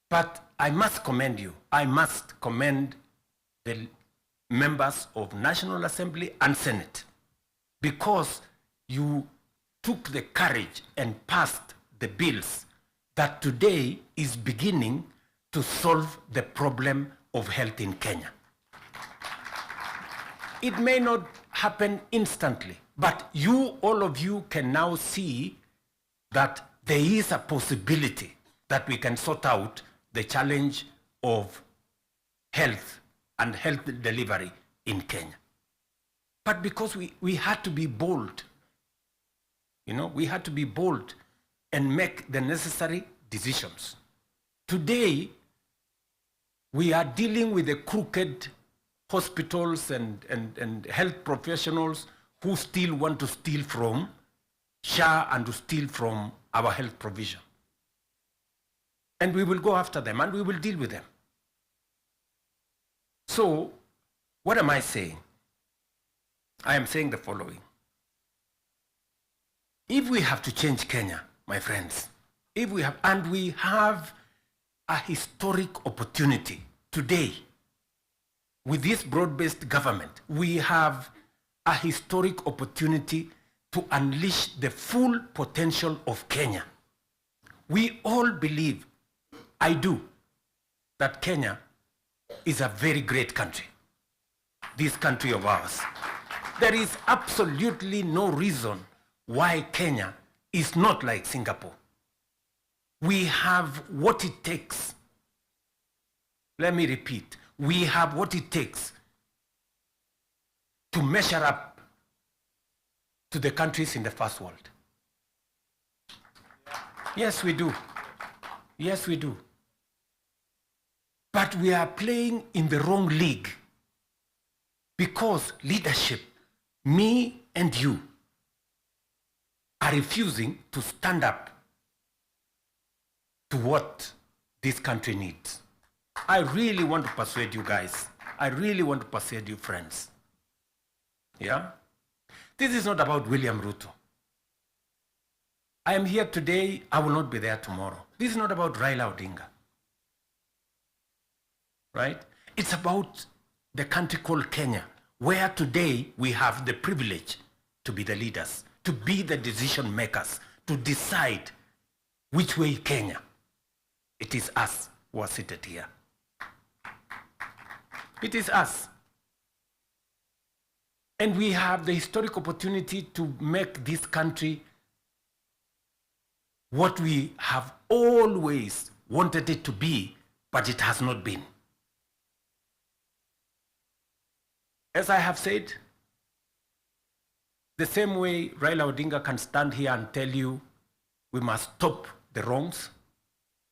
But I must commend you. I must commend the members of National Assembly and Senate because you took the courage and passed the bills that today is beginning to solve the problem of health in Kenya. It may not happen instantly, but all of you can now see that there is a possibility that we can sort out the challenge of health and health delivery in Kenya. But because we had to be bold, we had to be bold and make the necessary decisions. Today, we are dealing with the crooked hospitals and health professionals who still want to steal from SHA and to steal from our health provision. And we will go after them and we will deal with them. So, what am I saying? I am saying the following. If we have to change Kenya, my friends, we have a historic opportunity today with this broad-based government, we have a historic opportunity to unleash the full potential of Kenya. We all believe, I do, that Kenya is a very great country, this country of ours. There is absolutely no reason why Kenya is not like Singapore. We have what it takes. Let me repeat. We have what it takes to measure up to the countries in the first world. Yes, we do. Yes, we do. But we are playing in the wrong league because leadership, me and you, are refusing to stand up to what this country needs. I really want to persuade you guys. I really want to persuade you friends. Yeah? This is not about William Ruto. I am here today, I will not be there tomorrow. This is not about Raila Odinga. Right? It's about the country called Kenya, where today we have the privilege to be the leaders, to be the decision makers, to decide which way Kenya. It is us who are seated here. It is us. And we have the historic opportunity to make this country what we have always wanted it to be, but it has not been. As I have said, the same way Raila Odinga can stand here and tell you we must stop the wrongs,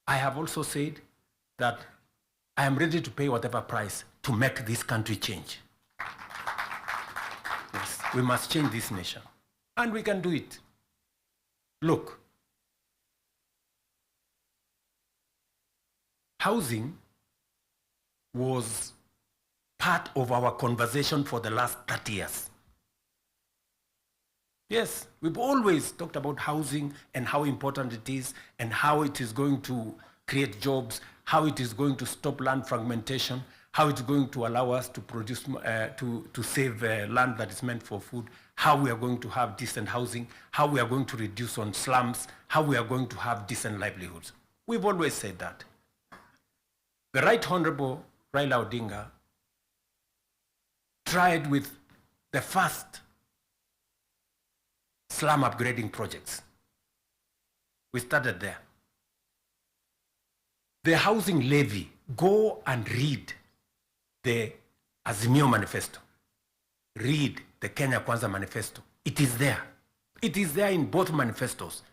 I have also said that I am ready to pay whatever price to make this country change. We must change this nation. And we can do it. Look, housing was part of our conversation for the last 30 years. Yes, we've always talked about housing and how important it is and how it is going to create jobs, how it is going to stop land fragmentation, how it's going to allow us to produce, to save land that is meant for food, how we are going to have decent housing, how we are going to reduce on slums, how we are going to have decent livelihoods. We've always said that. The Right Honorable Raila Odinga tried with the first slum upgrading projects. We started there. The housing levy, go and read the Azimio Manifesto. Read the Kenya Kwanza Manifesto. It is there. It is there in both manifestos.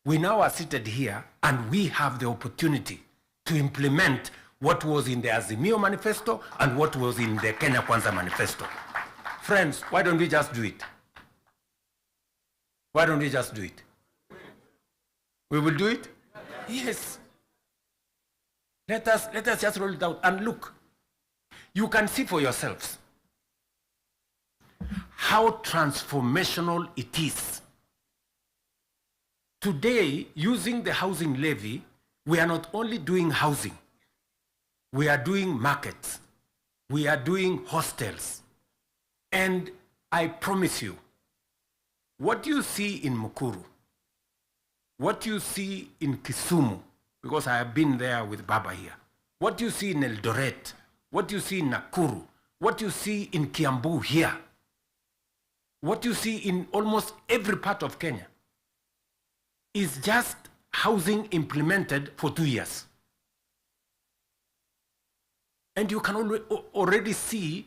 We now are seated here and we have the opportunity to implement what was in the Azimio Manifesto and what was in the Kenya Kwanza Manifesto. Friends, why don't we just do it? Why don't we just do it? We will do it? Yes. Let us just roll it out and look. You can see for yourselves how transformational it is. Today, using the housing levy, we are not only doing housing, we are doing markets, we are doing hostels. And I promise you, what you see in Mukuru, what you see in Kisumu, because I have been there with Baba here, what you see in Eldoret, what you see in Nakuru, what you see in Kiambu here, what you see in almost every part of Kenya is just housing implemented for 2 years. And you can already see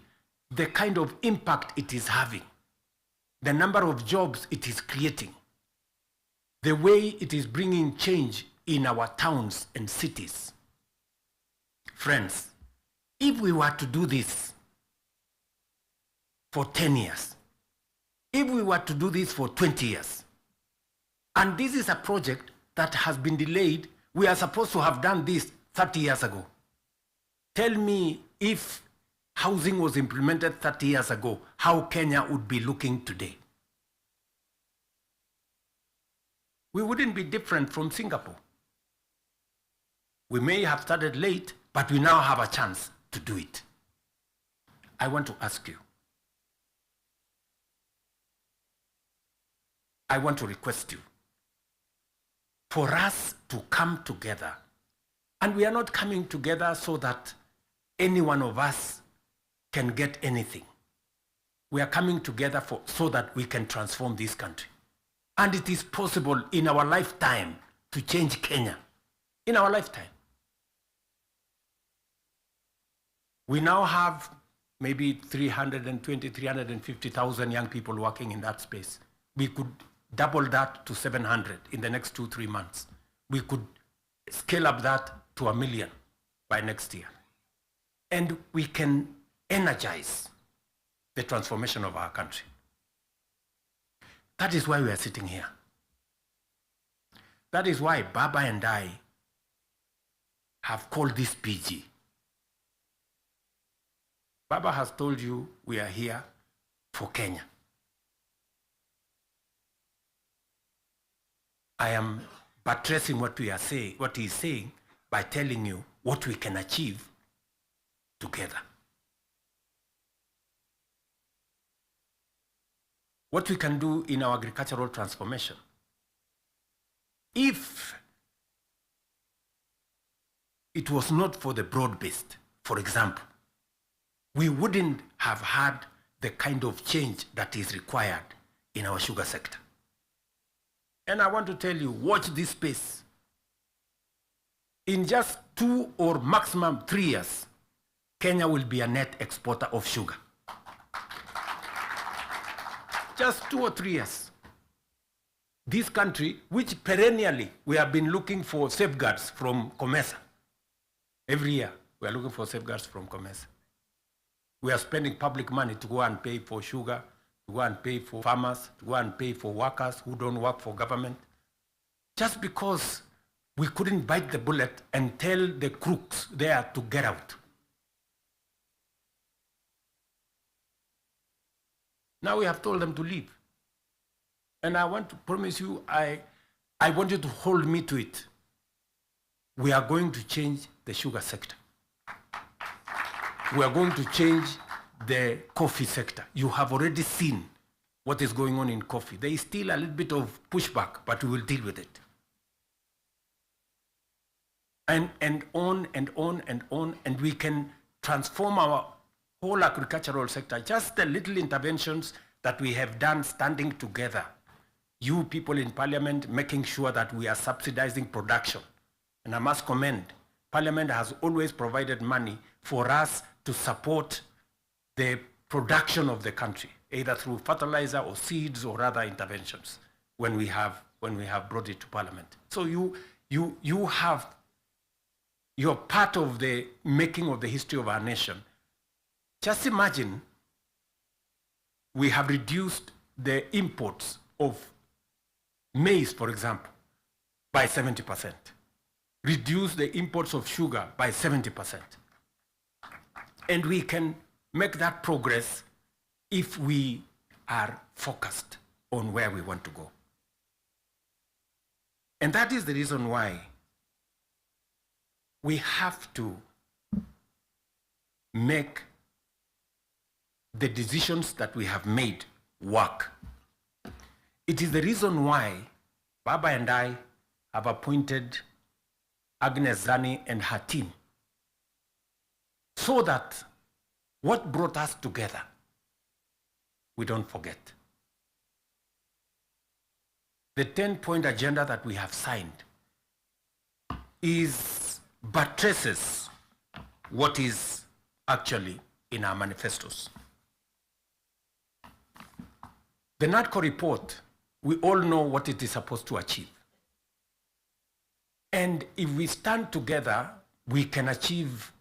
the kind of impact it is having, the number of jobs it is creating, the way it is bringing change in our towns and cities. Friends, if we were to do this for 10 years, if we were to do this for 20 years, and this is a project that has been delayed, we are supposed to have done this 30 years ago. Tell me, if housing was implemented 30 years ago, how Kenya would be looking today. We wouldn't be different from Singapore. We may have started late, but we now have a chance to do it. I want to ask you, I want to request you for us to come together. And we are not coming together so that any one of us can get anything. We are coming together so that we can transform this country. And it is possible in our lifetime to change Kenya. In our lifetime. We now have maybe 320, 350,000 young people working in that space. We could double that to 700 in the next 2-3 months. We could scale up that to 1 million by next year. And we can energize the transformation of our country. That is why we are sitting here. That is why Baba and I have called this PG. Baba has told you we are here for Kenya. I am buttressing what he is saying by telling you what we can achieve together. What we can do in our agricultural transformation. If it was not for the broad-based, for example, we wouldn't have had the kind of change that is required in our sugar sector. And I want to tell you, watch this space. In just 2 or maximum 3 years, Kenya will be a net exporter of sugar. Just 2 or 3 years. This country, which perennially we have been looking for safeguards from COMESA. Every year, we are looking for safeguards from COMESA. We are spending public money to go and pay for sugar, to go and pay for farmers, to go and pay for workers who don't work for government, just because we couldn't bite the bullet and tell the crooks there to get out. Now we have told them to leave. And I want to promise you, I want you to hold me to it. We are going to change the sugar sector. We are going to change the coffee sector. You have already seen what is going on in coffee. There is still a little bit of pushback, but we will deal with it. And on and on and on, and we can transform our whole agricultural sector. Just the little interventions that we have done standing together. You people in Parliament making sure that we are subsidizing production. And I must commend, Parliament has always provided money for us to support the production of the country, either through fertilizer or seeds or other interventions when we have brought it to Parliament. So you're part of the making of the history of our nation. Just imagine we have reduced the imports of maize, for example, by 70%. Reduce the imports of sugar by 70%. And we can make that progress if we are focused on where we want to go. And that is the reason why we have to make the decisions that we have made work. It is the reason why Baba and I have appointed Agnes Zani and her team, so that what brought us together, we don't forget. The 10-point agenda that we have signed buttresses what is actually in our manifestos. The NADCO report, we all know what it is supposed to achieve. And if we stand together, we can achieve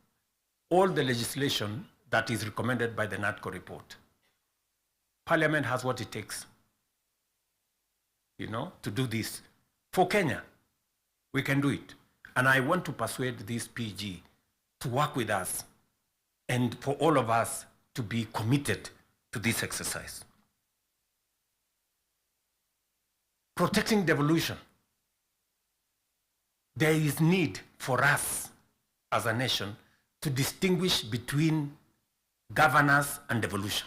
all the legislation that is recommended by the NADCO report. Parliament has what it takes, to do this. For Kenya, we can do it. And I want to persuade this PG to work with us and for all of us to be committed to this exercise. Protecting devolution. There is need for us as a nation to distinguish between governance and devolution.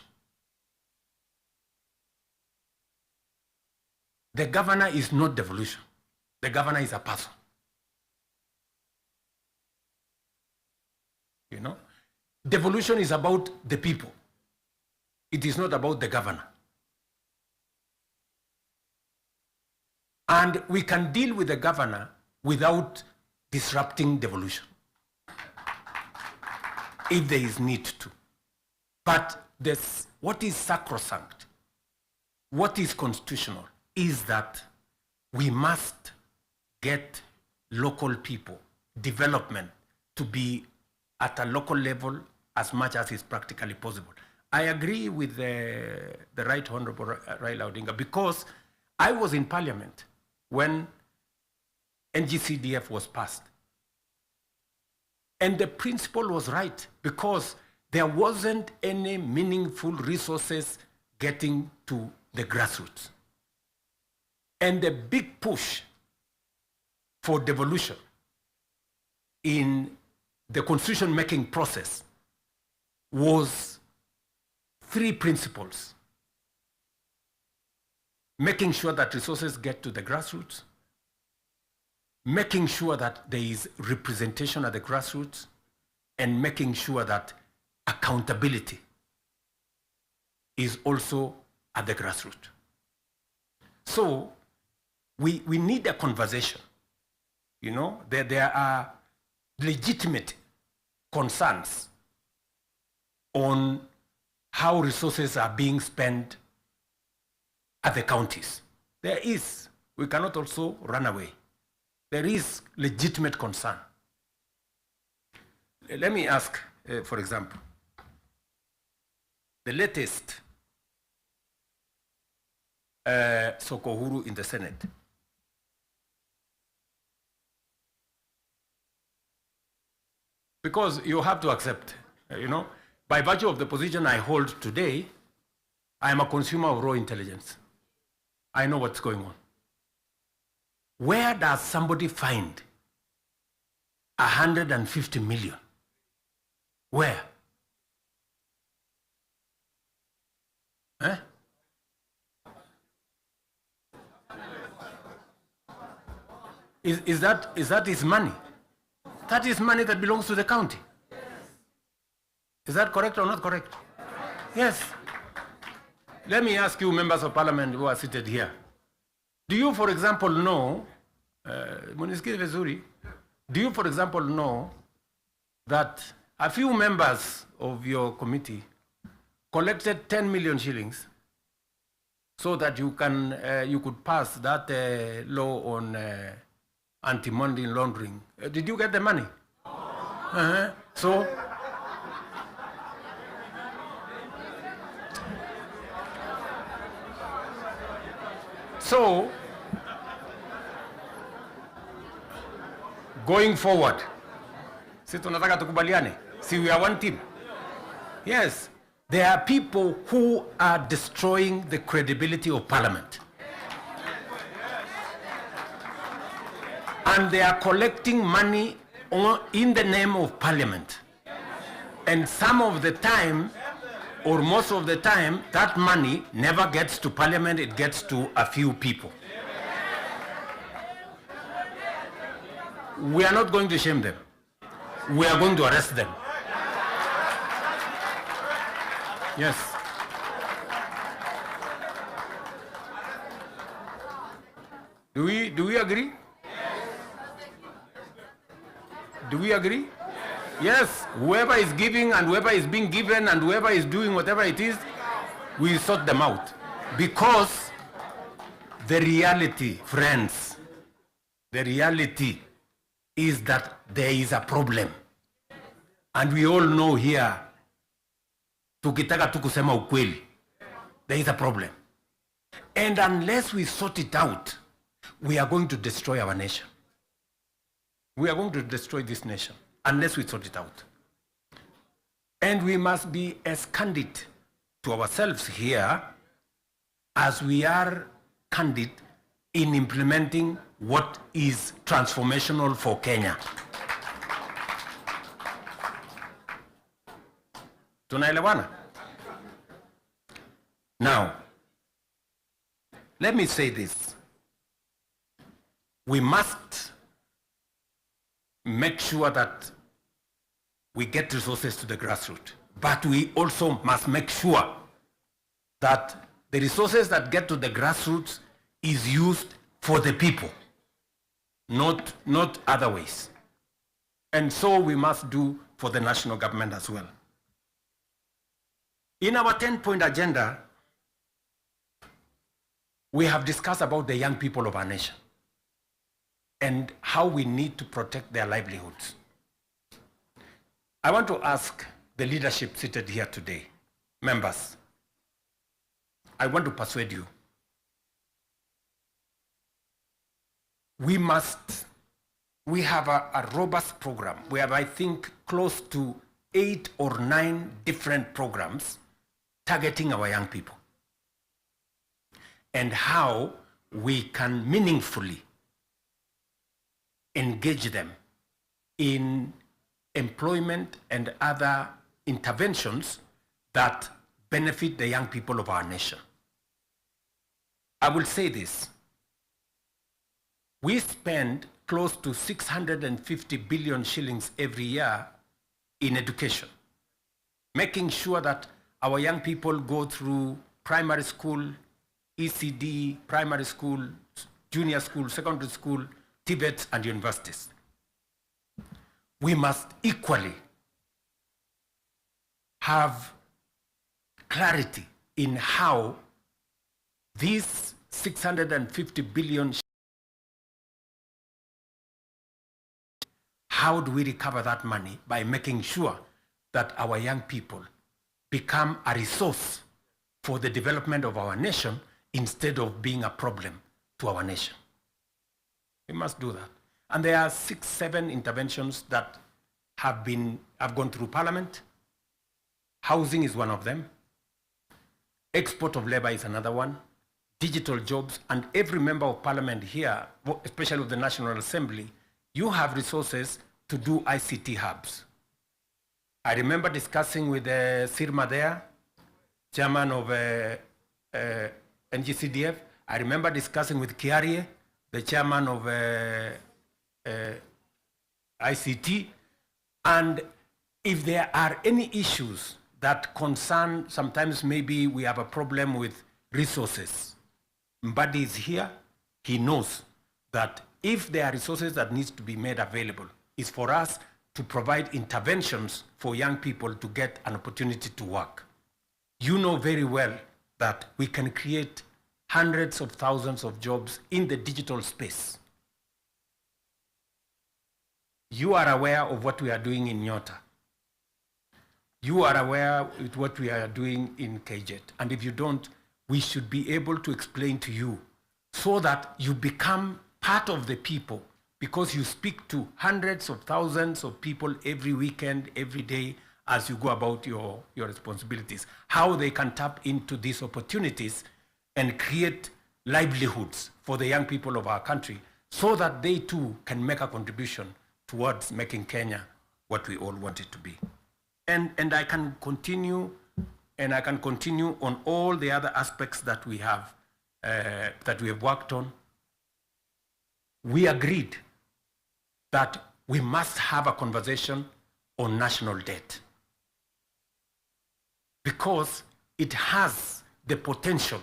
The governor is not devolution. The governor is a person. Devolution is about the people. It is not about the governor. And we can deal with the governor without disrupting devolution, if there is need to. But what is sacrosanct, what is constitutional, is that we must get local people, development, to be at a local level as much as is practically possible. I agree with the Right Honorable Raila Odinga, because I was in Parliament when NGCDF was passed. And the principle was right, because there wasn't any meaningful resources getting to the grassroots. And the big push for devolution in the constitution-making process was 3 principles: making sure that resources get to the grassroots, making sure that there is representation at the grassroots, and making sure that accountability is also at the grassroots. So we need a conversation. There are legitimate concerns on how resources are being spent at the counties. There is. We cannot also run away. There is legitimate concern. Let me ask, for example, the latest Sokohuru in the Senate. Because you have to accept, by virtue of the position I hold today, I am a consumer of raw intelligence. I know what's going on. Where does somebody find 150 million? Where? Eh? Is that his money? That is money that belongs to the county. Is that correct or not correct? Yes. Let me ask you, members of parliament who are seated here. Do you, for example, know, do you, for example, know that a few members of your committee collected 10 million shillings so that you could pass that law on anti-money laundering? Did you get the money? So, going forward, si tunataka tukubaliane, si we are one team. Yes, there are people who are destroying the credibility of parliament. And they are collecting money in the name of parliament. And some of the time, or most of the time, that money never gets to parliament, it gets to a few people. We are not going to shame them. We are going to arrest them. Yes. Do we agree? Do we agree? Yes, whoever is giving and whoever is being given and whoever is doing whatever it is, we sort them out. Because the reality, friends, the reality is that there is a problem. And we all know here, tukitaka tu kusema ukweli, there is a problem. And unless we sort it out, we are going to destroy our nation. We are going to destroy this nation unless we sort it out. And we must be as candid to ourselves here as we are candid in implementing what is transformational for Kenya. Tunaelewana? Now, let me say this. We must make sure that we get resources to the grassroots. But we also must make sure that the resources that get to the grassroots is used for the people, not other ways. And so we must do for the national government as well. In our 10-point agenda, we have discussed about the young people of our nation and how we need to protect their livelihoods. I want to ask the leadership seated here today, members, I want to persuade you. We have a robust program. We have, I think, close to 8 or 9 different programs targeting our young people and how we can meaningfully engage them in employment and other interventions that benefit the young people of our nation. I will say this. We spend close to 650 billion shillings every year in education, making sure that our young people go through primary school, ECD, primary school, junior school, secondary school, TVETs, and universities. We must equally have clarity in how these 650 billion, how do we recover that money by making sure that our young people become a resource for the development of our nation instead of being a problem to our nation. We must do that. And there are 6, 7 interventions that have gone through Parliament. Housing is one of them. Export of labor is another one. Digital jobs, and every member of Parliament here, especially of the National Assembly, you have resources to do ICT hubs. I remember discussing with Sirma there, chairman of NGCDF. I remember discussing with Kiarie, the chairman of ICT. And if there are any issues that concern, sometimes maybe we have a problem with resources, Mbadi is here. He knows that if there are resources that needs to be made available, it's for us to provide interventions for young people to get an opportunity to work. You know very well that we can create hundreds of thousands of jobs in the digital space. You are aware of what we are doing in Nyota. You are aware of what we are doing in KJet. And if you don't, we should be able to explain to you so that you become part of the people, because you speak to hundreds of thousands of people every weekend, every day, as you go about your responsibilities, how they can tap into these opportunities and create livelihoods for the young people of our country so that they too can make a contribution towards making Kenya what we all want it to be. And I can continue, and I can continue on all the other aspects that we have worked on. We agreed that we must have a conversation on national debt because it has the potential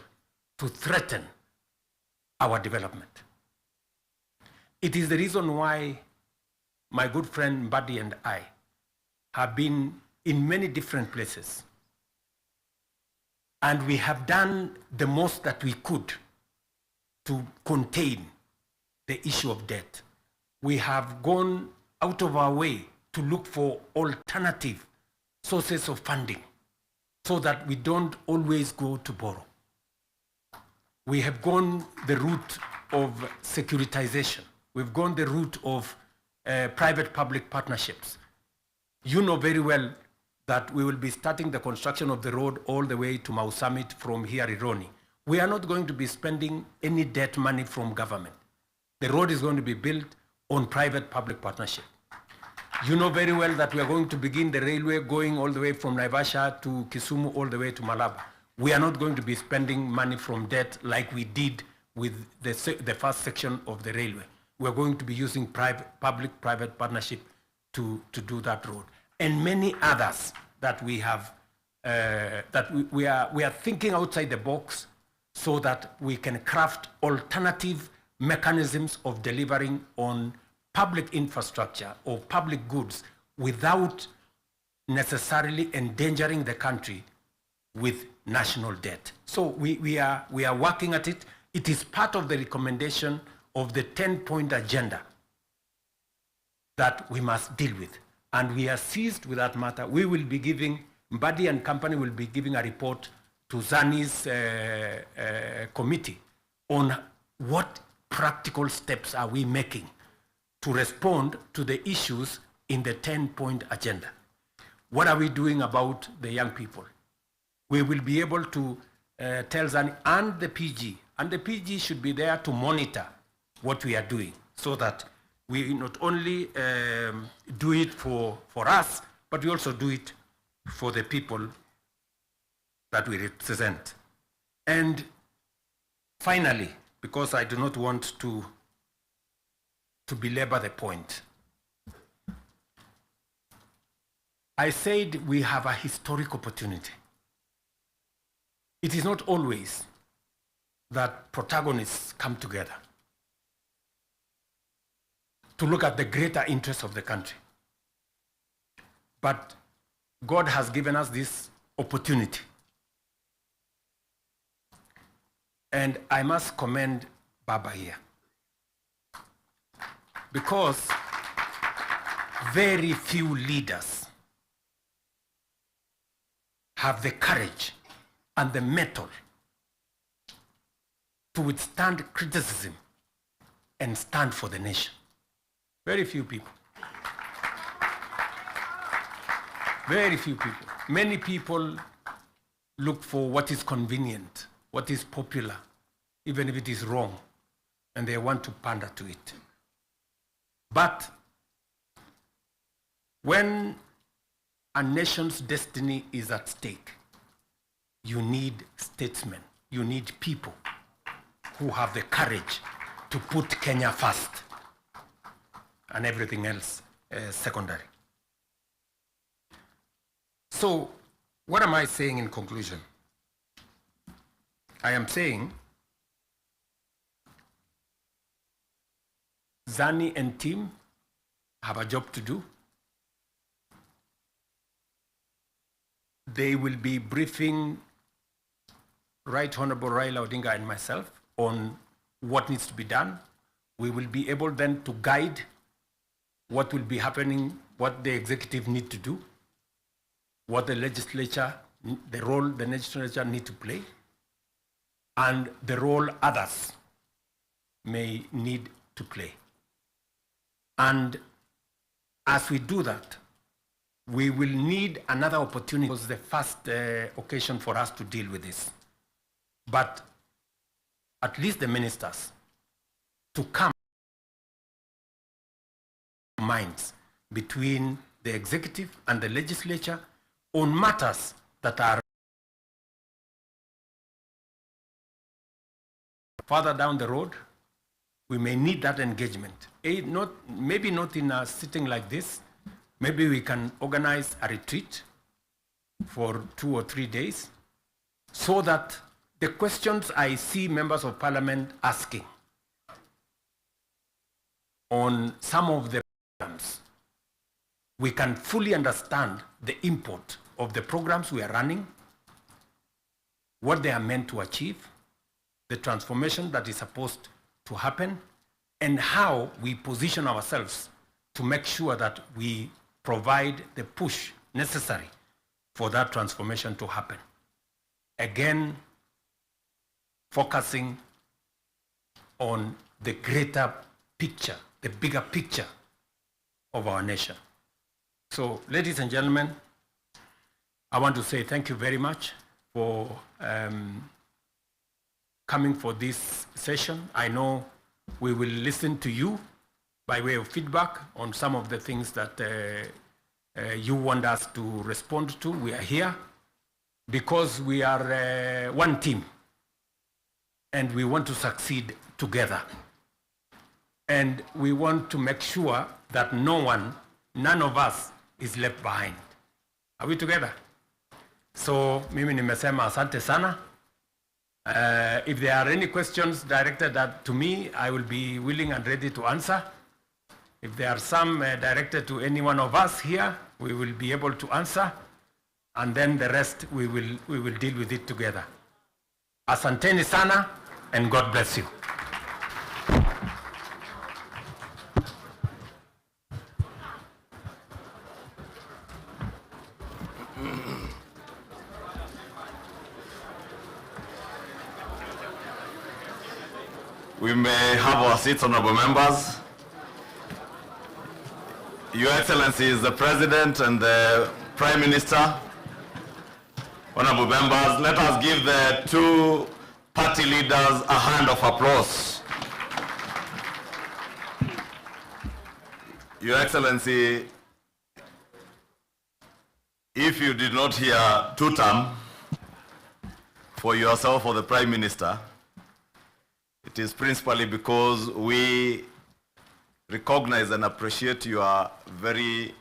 to threaten our development. It is the reason why my good friend Mbadi and I have been in many different places, and we have done the most that we could to contain the issue of debt. We have gone out of our way to look for alternative sources of funding so that we don't always go to borrow. We have gone the route of securitization. We've gone the route of private-public partnerships. You know very well that we will be starting the construction of the road all the way to Mau Summit from here, Ironi. We are not going to be spending any debt money from government. The road is going to be built on private-public partnership. You know very well that we are going to begin the railway going all the way from Naivasha to Kisumu all the way to Malaba. We are not going to be spending money from debt like we did with the first section of the railway. We are going to be using public-private partnership to do that road. And many others that we have, we are thinking outside the box so that we can craft alternative mechanisms of delivering on public infrastructure or public goods without necessarily endangering the country with national debt. So we are working at it. It is part of the recommendation of the 10-point agenda that we must deal with. And we are seized with that matter. We will be giving, Mbadi and company will be giving a report to Zani's committee on what practical steps are we making to respond to the issues in the 10-point agenda. What are we doing about the young people? We will be able to tell Zani and the PG should be there to monitor what we are doing so that we not only do it for us, but we also do it for the people that we represent. And finally, because I do not want to belabor the point, I said we have a historic opportunity. It is not always that protagonists come together to look at the greater interests of the country. But God has given us this opportunity. And I must commend Baba here, because very few leaders have the courage and the mettle to withstand criticism and stand for the nation. Very few people. Very few people. Many people look for what is convenient, what is popular, even if it is wrong, and they want to pander to it. But when a nation's destiny is at stake, you need statesmen, you need people who have the courage to put Kenya first and everything else secondary. So, what am I saying in conclusion? I am saying Zani and team have a job to do. They will be briefing Right Honorable Raila Odinga and myself on what needs to be done. We will be able then to guide what will be happening, what the executive need to do, what the legislature, the role the legislature need to play, and the role others may need to play. And as we do that, we will need another opportunity. It was the first occasion for us to deal with this. But at least the ministers to come minds between the executive and the legislature on matters that are further down the road. We may need that engagement. Maybe not in a sitting like this. Maybe we can organize a retreat for 2 or 3 days so that the questions I see members of parliament asking on some of the programs, we can fully understand the import of the programs we are running, what they are meant to achieve, the transformation that is supposed to happen, and how we position ourselves to make sure that we provide the push necessary for that transformation to happen. Again, focusing on the greater picture, the bigger picture of our nation. So, ladies and gentlemen, I want to say thank you very much for coming for this session. I know we will listen to you by way of feedback on some of the things that you want us to respond to. We are here because we are one team and we want to succeed together. And we want to make sure that none of us is left behind. Are we together? So, mimi nimesema asante sana. If there are any questions directed to me, I will be willing and ready to answer. If there are some directed to any one of us here, we will be able to answer. And then the rest, we will deal with it together. Asanteni sana, and God bless you.
We may have our seats, honorable members. Your Excellencies, the President and the Prime Minister, honorable members, let us give the two party leaders a hand of applause. Your Excellency, if you did not hear two-term for yourself or the Prime Minister, it is principally because we recognize and appreciate your very